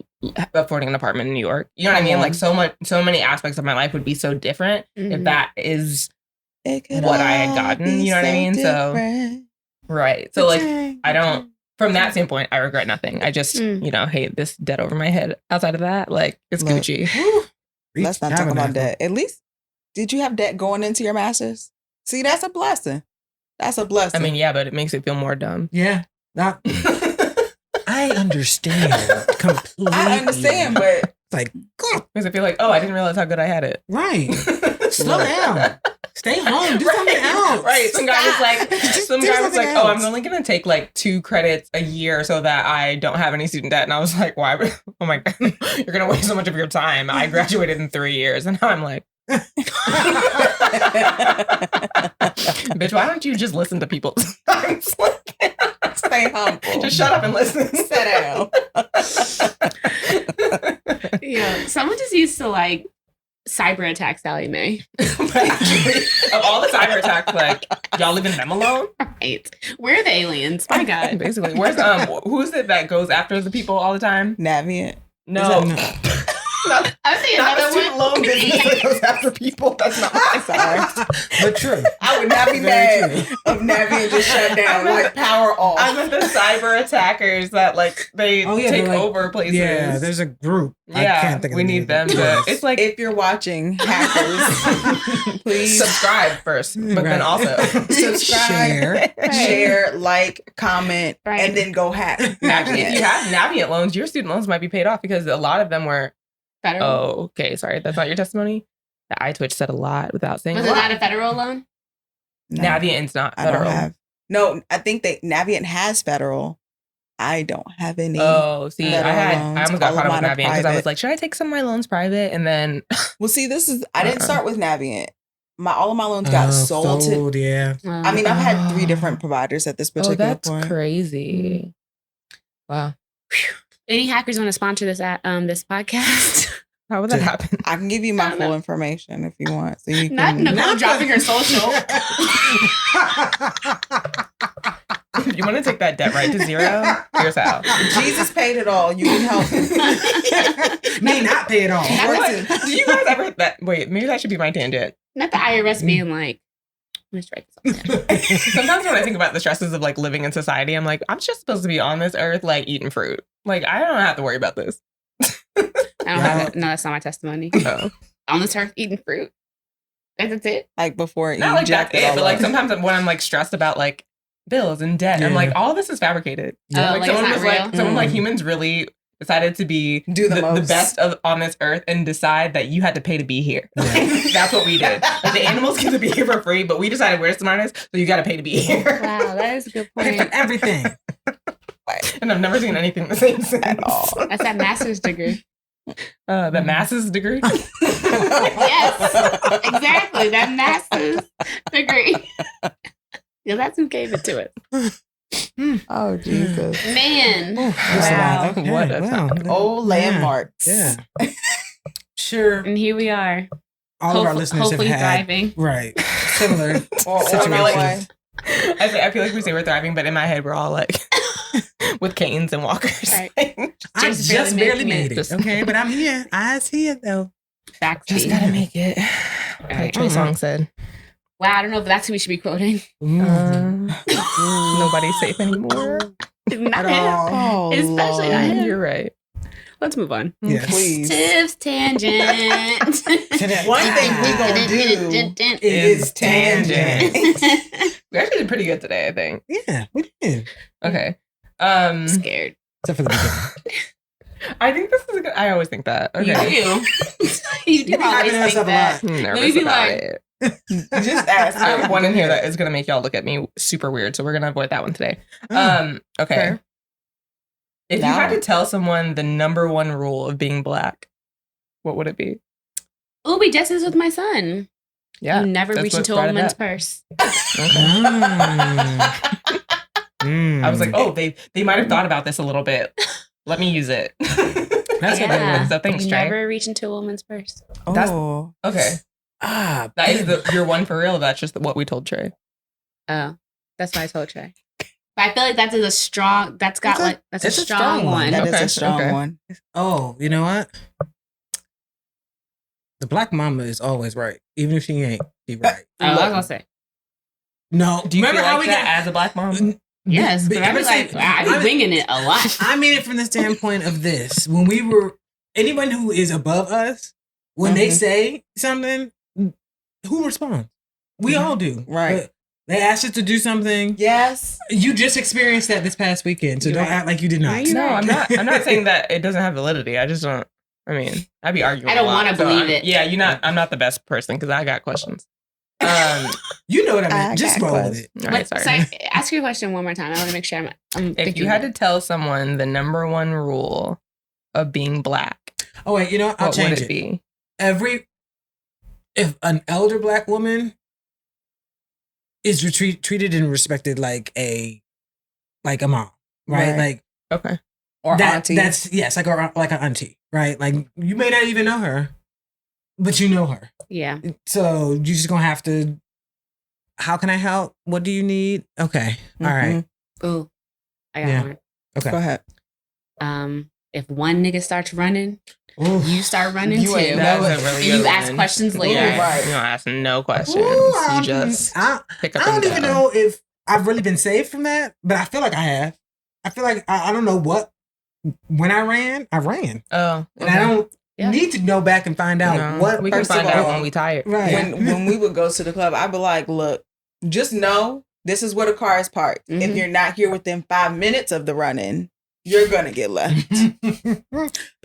affording an apartment in New York. You know what I mean? Like so many aspects of my life would be so different if that is what I had gotten. You know what I mean? So right. So like I don't. From that standpoint, I regret nothing. I just, you know, hate this debt over my head. Outside of that, like it's Look. Gucci. Let's not talk about debt. At least, did you have debt going into your master's? See, that's a blessing. That's a blessing. I mean, yeah, but it makes it feel more dumb. Yeah. Not. I understand completely. I understand, but It's like, God, Makes it feel like, oh, I didn't realize how good I had it. right. Slow down. Stay home. Do something else. Right. Some guy was like, Just some do guy was something like, oh, I'm else. only gonna take like 2 credits a year so that I don't have any student debt. And I was like, why? Oh my God, you're gonna waste so much of your time. I graduated in 3 years, and now I'm like, bitch, why don't you just listen to people? stay humble. Just shut up and listen. Sit down. Yeah. Someone just used to like cyber attack Sally Mae. But actually, of all the cyber attacks, like y'all leaving them alone? Right. We're the aliens. My God. Basically, where's who is it that goes after the people all the time? Navient. No, not I'm saying the another student one. loan business that goes after people. That's not my Sorry. But true. I would not be Very mad if Navient just shut down, like power off. I meant the cyber attackers that like they Oh, yeah, take they're like- over places. Yeah, there's a group. I Yeah, can't think of we the need name. them to. It's like If you're watching, hackers, please subscribe first, but then Right. also subscribe, share, like, comment, Right. and then go hack. Actually, if you Navient. have Navient loans, your student loans might be paid off because a lot of them were. Federal. Oh, okay, sorry, that's not your testimony. The iTwitch said a lot without saying. Was a it lot. not a federal loan? No, Navient's not I don't federal. have. No, I think that Navient has federal. I don't have any. Oh, see, I federal loans. almost got All caught of up with mine are Navient because I was private. like, should I take some of my loans private? And then Well, see, I didn't Uh-uh. start with Navient. All of my loans got sold to. Yeah. I mean, I've had 3 Oh. different providers at this oh, particular that's point. crazy. Wow, Any hackers want to sponsor this this podcast? how would that Dude. happen? I can give you I my don't full know. information if you want. So you Not can. Nicole Not dropping the- her social. You want to take that debt right to zero? Here's how. Jesus paid it all. You can help. May not pay it all. What? Do you guys ever wait, maybe that should be my tangent. Not the IRS being like, let's write this all down. Sometimes when I think about the stresses of like living in society, I'm like, I'm just supposed to be on this earth like eating fruit. Like I don't have to worry about this. I don't have that. No, that's not my testimony. Oh. On this earth, eating fruit. That's it. Like before Not you like that's jacked it it, all but like up. sometimes when I'm like stressed about like bills and debt, I'm Yeah. like, all this is fabricated. Yeah. Oh, like, it's someone not was real? like, someone like Mm. humans really decided to be Do the most. best on this earth and decide that you had to pay to be here. That's what we did. Like, the animals get to be here for free, but we decided we're smartest, so you got to pay to be here. Wow, that is a good Pay point. for everything. And I've never seen anything the same since. At all. That's that master's degree. The master's degree. Yes, exactly. That master's degree. Yeah, that's who gave it to it. Oh, Jesus. Man. Wow, what a time. Old landmarks. Yeah. Sure. And here we are. All of our listeners have hopefully had thriving. right similar Or situations. another way. I feel like we say we're thriving, but in my head we're all like with canes and walkers. Right. I just barely made it. Just- Okay, but I'm here. Eyes here though. Just gotta make it. Like Trey Songz said. Wow, I don't know if that's who we should be quoting. Nobody's safe anymore. Not At him. all. Oh, Especially not him. You're right. Let's move on. Yes. Please. Tips tangent. One thing we gonna do is tangent. We actually did pretty good today, I think. Yeah, we did. Okay. Scared. Except for the beginning. I think this is a good. I always think that. Okay. You do. You do You be always hyping us think up a that. lot. I'm Let me nervous be about like- it. Just ask. I have one in here that is gonna make y'all look at me super weird, so we're gonna avoid that one today. Okay. Okay. If you had to tell someone the number one rule of being Black, what would it be? Oh, we just did this with my son. Yeah. You never that's reach what into a started woman's that. purse. Mm. I was like, oh, they might have thought about this a little bit. Let me use it. That's a good Yeah. one. So thanks, You Trey. never reach into a woman's purse. Oh. Okay. Ah, That is your one for real. That's just what we told Trey. Oh, that's what I told Trey. But I feel like that is a strong. That's got that's a it's a strong strong one. one. That is Okay, a strong okay. one. Oh, you know what? The Black mama is always right, even if she ain't. She right. Oh, I was gonna say No, Do you remember feel how like we that got as a Black mom? yes, but I was was like, I be winging it a lot. I mean it from the standpoint of this: when we were anyone who is above us, when they say something, who responds? We all do, Right. But they asked us to do something. Yes. You just experienced that this past weekend, so You're don't right. act like you did not. You're No, right. I'm not saying that it doesn't have validity. I just don't. I mean, I'd be arguing. I don't a lot, wanna so believe I'm- it. Yeah, I'm not the best person because I got questions. You know what I mean. I Just got roll with questions. it. All right, sorry. Sorry, ask your question one more time. I want to make sure I'm If thinking you had of to tell someone the number one rule of being Black, Oh wait, you know what? I'll what would change it it. be? If an elder Black woman is treated and respected like a mom, right? Right. Like Okay. Or that, auntie. that's yes, like an auntie, right? Like you may not even know her, but you know her, yeah. so you just gonna have to. How can I help? What do you need? Okay, all right, Ooh, I got Yeah. one. okay. Go ahead. If one nigga starts running, Ooh. you start running You too. ain't That's know a really And you good ask one. questions later. Yeah, Right. You don't ask no questions. Ooh, You just I pick up don't and even go. know if I've really been saved from that, but I feel like I have. I feel like I don't know what. When I ran, Oh, and I don't Yeah. need to go back and find out No, what. we can First of find out all, when we tired. Right. When we would go to the club, I'd be like, look, just know this is where the car is parked. If Mhm. you're not here within 5 minutes of the run-in, you're gonna get left.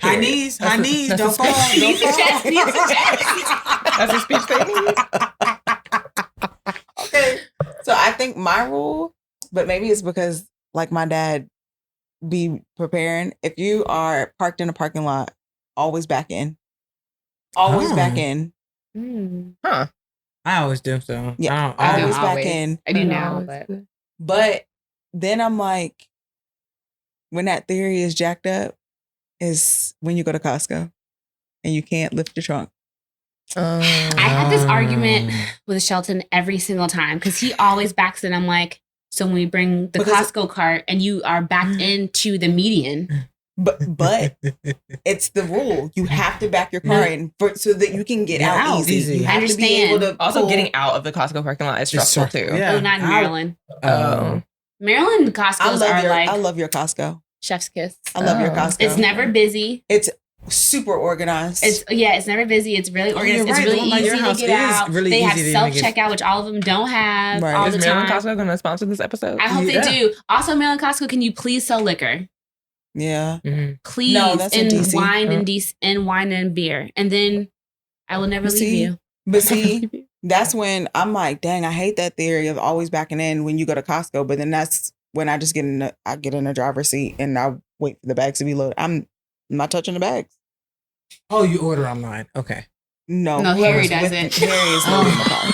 High knees, That's a don't fall. speech. Don't Knees to chest, fall. knees to chest. That's a speech they need. Okay. So I think my rule, but maybe it's because like my dad be preparing. If you are parked in a parking lot, always back in. Always Oh. back in. Huh. I always do so. Yeah. I don't- Always back always. in. I do now, but But then I'm like, when that theory is jacked up, is when you go to Costco and you can't lift your trunk. I have this argument with Shelton every single time because he always backs in. I'm like, so when we bring the Because- Costco cart and you are backed into the median, But it's the rule. You have to back your car in so that you can get Get out out easy. easy. You have to be Understand. able to Also, pull- getting out of the Costco parking lot is It's stressful stressful, too. yeah. oh, not in Maryland. Oh. Maryland I Costco's love are your like I love your Costco. chef's kiss. I love your Oh. Costco. It's never busy. It's super organized. It's never busy. It's really Oh, organized. you're It's right. The really one by your easy to house get is out. really they easy have to even self get- checkout, which all of them don't have Right. all Is the Maryland time. Costco going to sponsor this episode? I hope Yeah. they do. Also, Maryland Costco, can you please sell liquor? Yeah. Please, No, that's in and DC. wine and beer, and then I will never But leave see, you. But see, that's when I'm like, dang, I hate that theory of always backing in when you go to Costco. But then that's when I just get in the driver's seat and I wait for the bags to be loaded. I'm not touching the bags. Oh, you order online. Okay. No, No, Harry whoever's with doesn't. me- Harry is loading the car.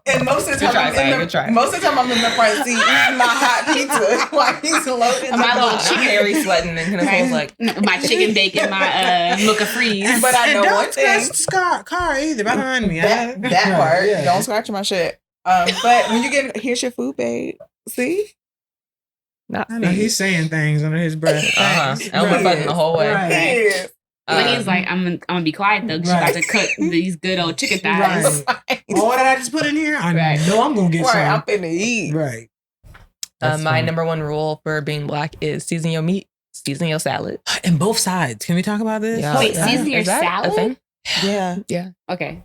And most of the time, I'm in the front seat eating my hot pizza while he's loading My the little car. chicken- Harry sweating and Nicole's like, My chicken bacon, my mocha freeze. But I know don't one thing. scratch the car either behind me. That part. Yeah. Don't scratch my shit. But when you get, here's your food, babe. See? not I know he's saying things under his breath. Elmer button the whole way. Right. Yeah. But he's like, I'm gonna be quiet though, because she's about to cook these good old chicken thighs. Right. Oh, what did I just put in here? I Right. know I'm gonna get Right, I'm some. finna eat. Right. My funny. number one rule for being black is season your meat, season your salad. And both sides. Can we talk about this? Yeah. Wait, season your Is that a salad? thing? Yeah. Okay.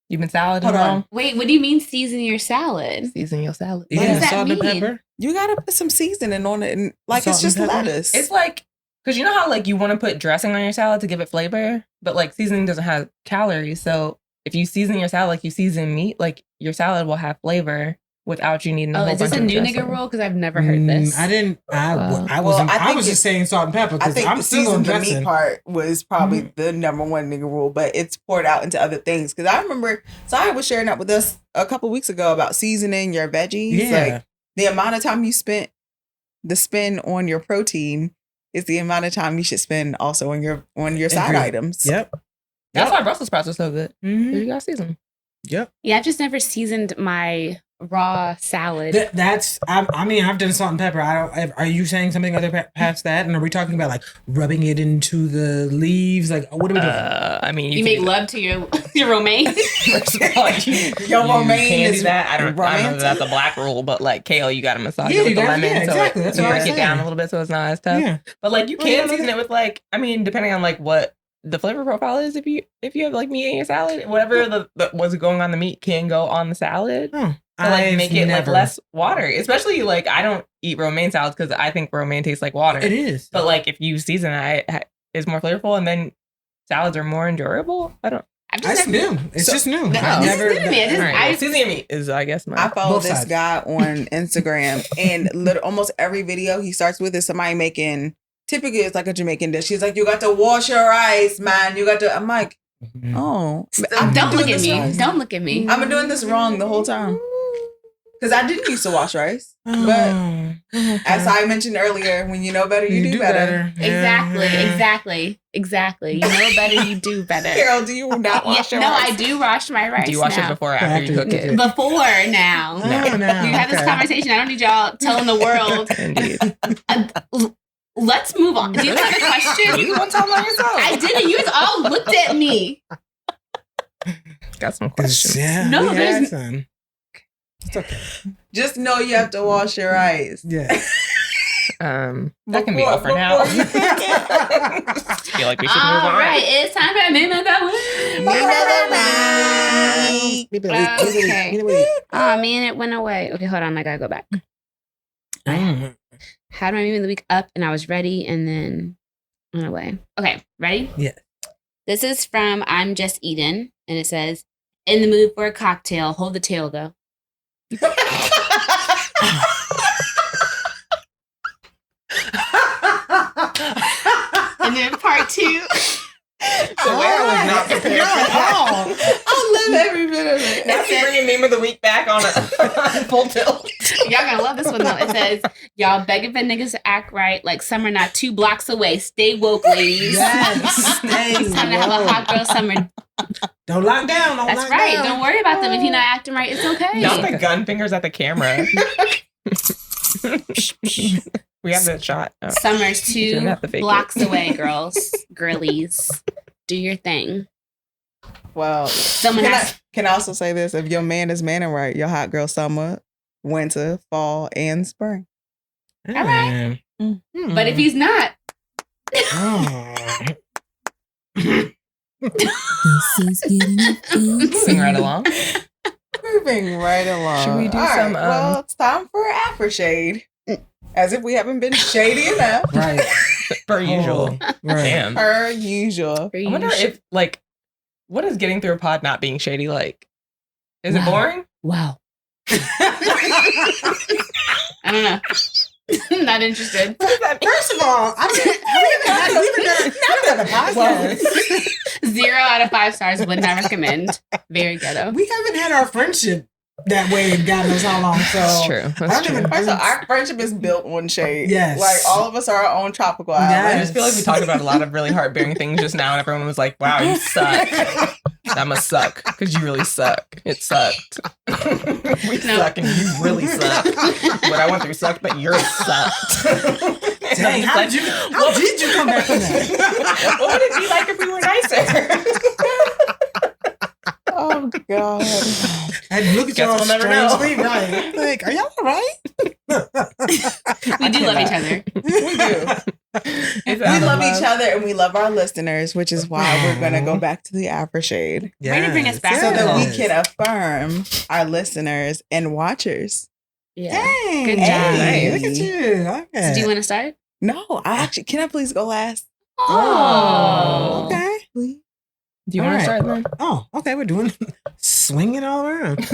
You've been salading Hold on. wrong? Wait, what do you mean season your salad? Season your salad. Yeah, What does that salt and mean? pepper. You gotta put some seasoning on it, and like Salt it's just and pepper? lettuce. It's like, because you know how like you want to put dressing on your salad to give it flavor, but like seasoning doesn't have calories. So if you season your salad like you season meat, like your salad will have flavor without you needing a Oh, whole is this bunch a of new dressing. nigga rule? Because I've never heard this. I didn't. I Wow. wasn't. Well, I I think was just saying salt and pepper I because think I'm the still on season the meat dressing. part was probably the number one nigga rule, but it's poured out into other things. Because I remember Saya was sharing that with us a couple weeks ago about seasoning your veggies. Yeah. Like the amount of time you spent, the spend on your protein is the amount of time you should spend also on your side Agreed. items. Yep. That's why Brussels sprouts are so good. Mhm. You got season. Yep. Yeah, I've just never seasoned my raw salad. That's. I mean, I've done salt and pepper. I don't. Are you saying something other past that? And are we talking about like rubbing it into the leaves? Like, what are we doing? I mean, You make love to your romaine. First of all, Your romaine can do is that. I don't know if romantic. that's a black rule, but like kale, you got to massage Yeah, it with you the gotta- lemon. yeah, so exactly. it, That's to what I break was it down saying. a little bit so it's not as tough. Yeah. But like you Well, yeah, can season look it with like, I mean, depending on like what the flavor profile is, if you have like meat in your salad, whatever the what's going on the meat can go on the salad. Oh, To like I've make it never- like less water. Especially like I don't eat romaine salads because I think romaine tastes like water. It is. But like if you season it, it's more flavorful, and then salads are more enjoyable. I don't. I've That's just never, new. It's just new. This I've is never. new to me. I just- All right, I- seasoning meat is I guess my. I follow Both this sides. guy on Instagram, and almost every video he starts with is somebody making. Typically, it's like a Jamaican dish. He's like, "You got to wash your rice, man. You got to." I'm like, Mhm. "Oh, don't look at this me. wrong. Don't look at me. I've been doing this wrong the whole time because I didn't used to wash rice, but Oh, as I mentioned earlier, when you know better, you do better. Exactly. You know better, you do better. Carol, do you not wash your no, rice? I do wash my rice. Do you wash now. it before or after you cook it? Before now. No, no. You have this okay. conversation. I don't need y'all telling the world. Indeed. Let's move on. Do you have a question? You want to talk about yourself? I didn't. You guys all looked at me. Got some questions. Yeah. No, we there's- had some. It's okay. Just know you have to wash your rice. Yeah. That can be all for now. before you cook it. Feel like we should move All on. right, it's time for Meme of the Week. Oh man, it went away. Okay, hold on. I gotta go back. Mm. Had my Meme of the Week up, and I was ready, and then went away. Okay, ready? Yeah. This is from I'm Just Eden, and it says, "In the mood for a cocktail, hold the tail though." And then part two. The way I was not prepared for that. I love every bit of it. Now she's bringing Meme of the Week back on a full tilt. Y'all gonna love this one though. It says, "Y'all begging for niggas to act right like summer not 2 blocks away. Stay woke, ladies. Yes. It's time to have a hot girl summer." Don't lock down. Don't That's lock right. down. Don't worry about them. If you're not acting right, it's okay. Not the gun fingers at the camera. We have that shot. Oh. Summer's Shouldn't 2 have to fake blocks it. away, girls, girlies. Do your thing. Well, Someone has. can I also say this? If your man is manning right, your hot girl summer, winter, fall, and spring. All right. Mm. But if he's not, Oh. Moving right along. Moving right along. Should we do All right, some, well, it's time for aftershade. As if we haven't been shady enough. Right. Per usual. Right. Damn. Per usual. I wonder if, like, what is getting through a pod not being shady like? Is it boring? Wow. I don't know. Not interested. First of all, we've done a podcast. 0 out of 5 stars. Would not recommend. Very ghetto. We haven't had our friendship that way in God knows how long. So That's true. That's true. First of all, our friendship is built on shade. Yes. Like, all of us are our own tropical island. I just feel like we talked about a lot of really heartbearing things just now, and everyone was like, wow, you suck. That must suck, because you really suck. It sucked. We suck, and you really suck. What I went through sucked, but yours sucked. Dang, how did you come back from that? What would it be like if we were nicer? Oh, God. And look at y'all Guess we'll never know. strangely, right? Like, are y'all all right? We do love each other. We do. We love each other and we love our listeners, which is why we're going to go back to the after shade. Way to bring us back. So that we Yes. can affirm our listeners and watchers. Yeah. Dang, Good job. hey, Nice. look at you. Okay. So do you want to start? No, can I please go last? Oh. Okay. Do you want to All right. start then? Oh, okay. We're doing swinging all around.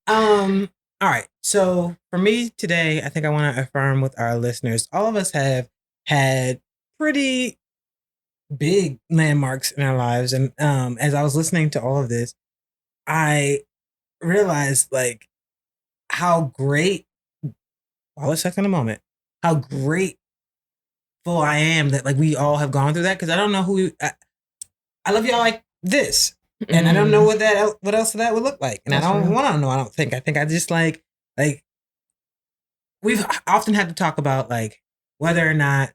All right. So for me today, I think I want to affirm with our listeners. All of us have had pretty big landmarks in our lives, and as I was listening to all of this, I realized like how great. I'll check in a moment. How grateful I am that like we all have gone through that, because I don't know who I love y'all like this, and I don't know what else that would look like, and That's I don't real. want to know. I think I just like we've often had to talk about like whether or not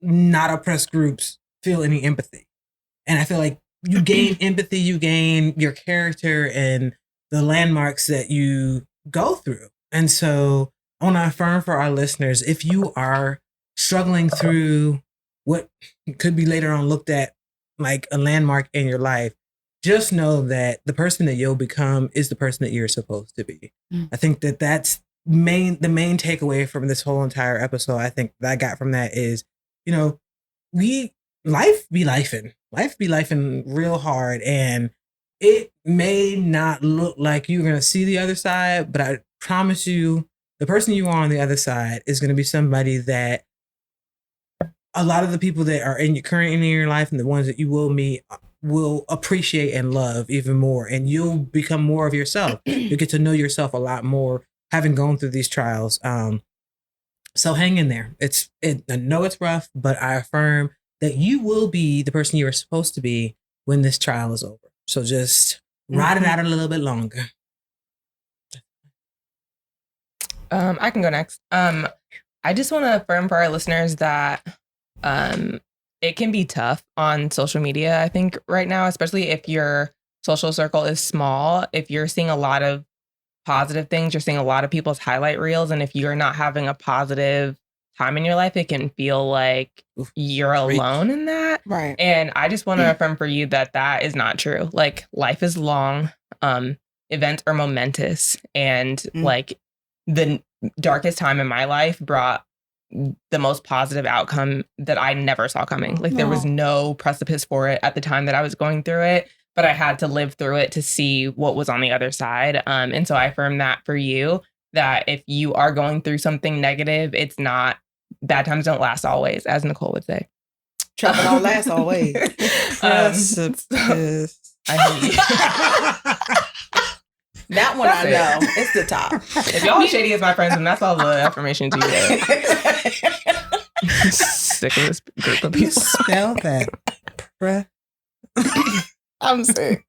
oppressed groups feel any empathy, and I feel like you gain empathy, you gain your character and the landmarks that you go through. And so I want to affirm for our listeners, if you are struggling through what could be later on looked at like a landmark in your life, just know that the person that you'll become is the person that you're supposed to be. I think that that's the main takeaway from this whole entire episode. I think that I got from that is, life be lifing real hard, and it may not look like you're going to see the other side, but I promise you, the person you are on the other side is going to be somebody that a lot of the people that are currently in your life and the ones that you will meet will appreciate and love even more. And you'll become more of yourself. You get to know yourself a lot more having gone through these trials. So hang in there. I know it's rough, but I affirm that you will be the person you are supposed to be when this trial is over. So just ride it out a little bit longer. I can go next. I just want to affirm for our listeners that it can be tough on social media, I think, right now, especially if your social circle is small. If you're seeing a lot of positive things, you're seeing a lot of people's highlight reels. And if you're not having a positive time in your life, it can feel like you're alone in that. Right. And I just want to affirm for you that that is not true. Like, life is long. Events are momentous. And like the darkest time in my life brought the most positive outcome that I never saw coming. Like, there was no precipice for it at the time that I was going through it, but I had to live through it to see what was on the other side. And so I affirm that for you, that if you are going through something negative, it's not, bad times don't last always, as Nicole would say. Trouble don't last always. I hate you. That one That's I know. It's the top. If y'all are shady as my friends, then that's all the affirmation to you guys. Sick of this group of You people. spell that. I'm sick.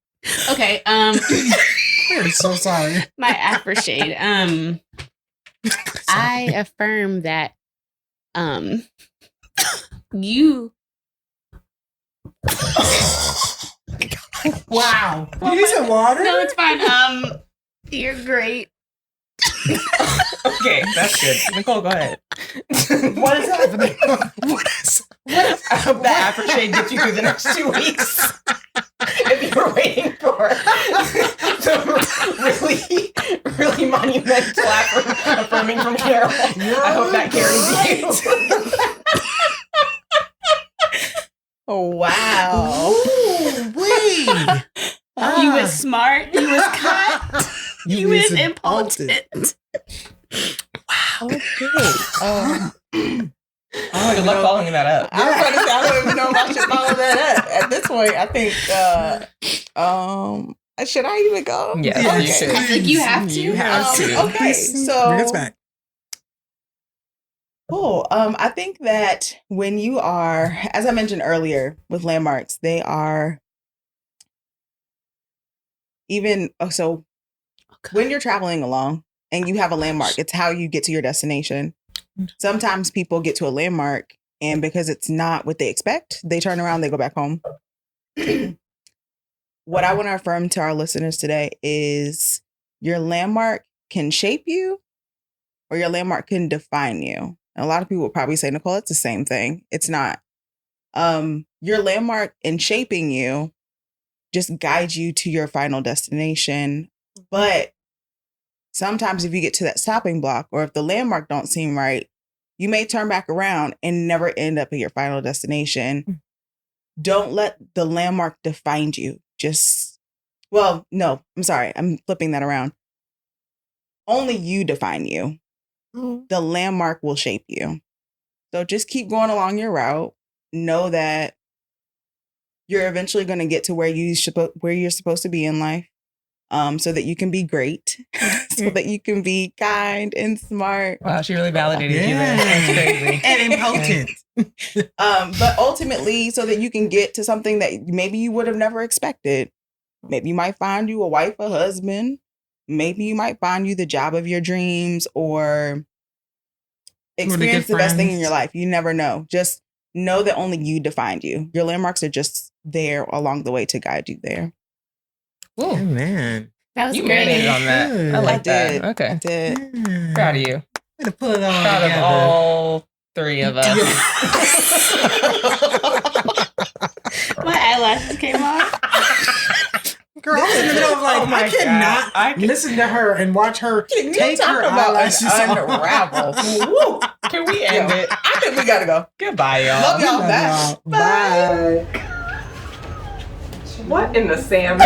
Okay. I'm so sorry. My after shade. I affirm that you Wow. You need some water? No, it's fine. You're great. Okay, that's good. Nicole, go ahead. What is happening? I hope that aftershade gets you through the next 2 weeks. if you were waiting for the really monumental affirming from Carol, I hope that carries you. Oh, wow. Ooh, wait. You was smart. You was cut. You was important. Okay. Good luck following that up. I was about to say, I don't even know if I should follow that up. At this point, I think, should I even go? Yes, Yeah, you should. I think you have to. You have to. Okay, so bring us back. cool. I think that when you are, as I mentioned earlier, with landmarks, they are even. So when you're traveling along and you have a landmark, it's how you get to your destination. Sometimes people get to a landmark and because it's not what they expect, they turn around, they go back home. What I want to affirm to our listeners today is your landmark can shape you or your landmark can define you. And a lot of people will probably say, Nicole, it's the same thing. It's not. Your landmark in shaping you just guides you to your final destination. But sometimes if you get to that stopping block or if the landmark don't seem right, you may turn back around and never end up at your final destination. Don't let the landmark define you. I'm sorry. I'm flipping that around. Only you define you. The landmark will shape you. So just keep going along your route. Know that you're eventually going to get to where you're supposed to be in life. So that you can be great, so that you can be kind and smart. Wow, she really validated you there. That's crazy. And impotent. But ultimately, so that you can get to something that maybe you would have never expected. Maybe you might find you a wife, a husband. Maybe you might find you the job of your dreams or experience the best thing in your life. You never know. Just know that only you defined you. Your landmarks are just there along the way to guide you there. Oh, man. That was You great. marinated on that. I like that. Okay. I did. Yeah. Proud of you. Way to pull it all Proud together. of all three of us. My eyelashes came off. Girl, I was in the middle of like, Oh my I cannot God. listen to her and watch her take her about eyelashes unravel. Woo. Can we end it? I think we gotta go. Goodbye, y'all. Love y'all. Love y'all. Bye. What in the Sam?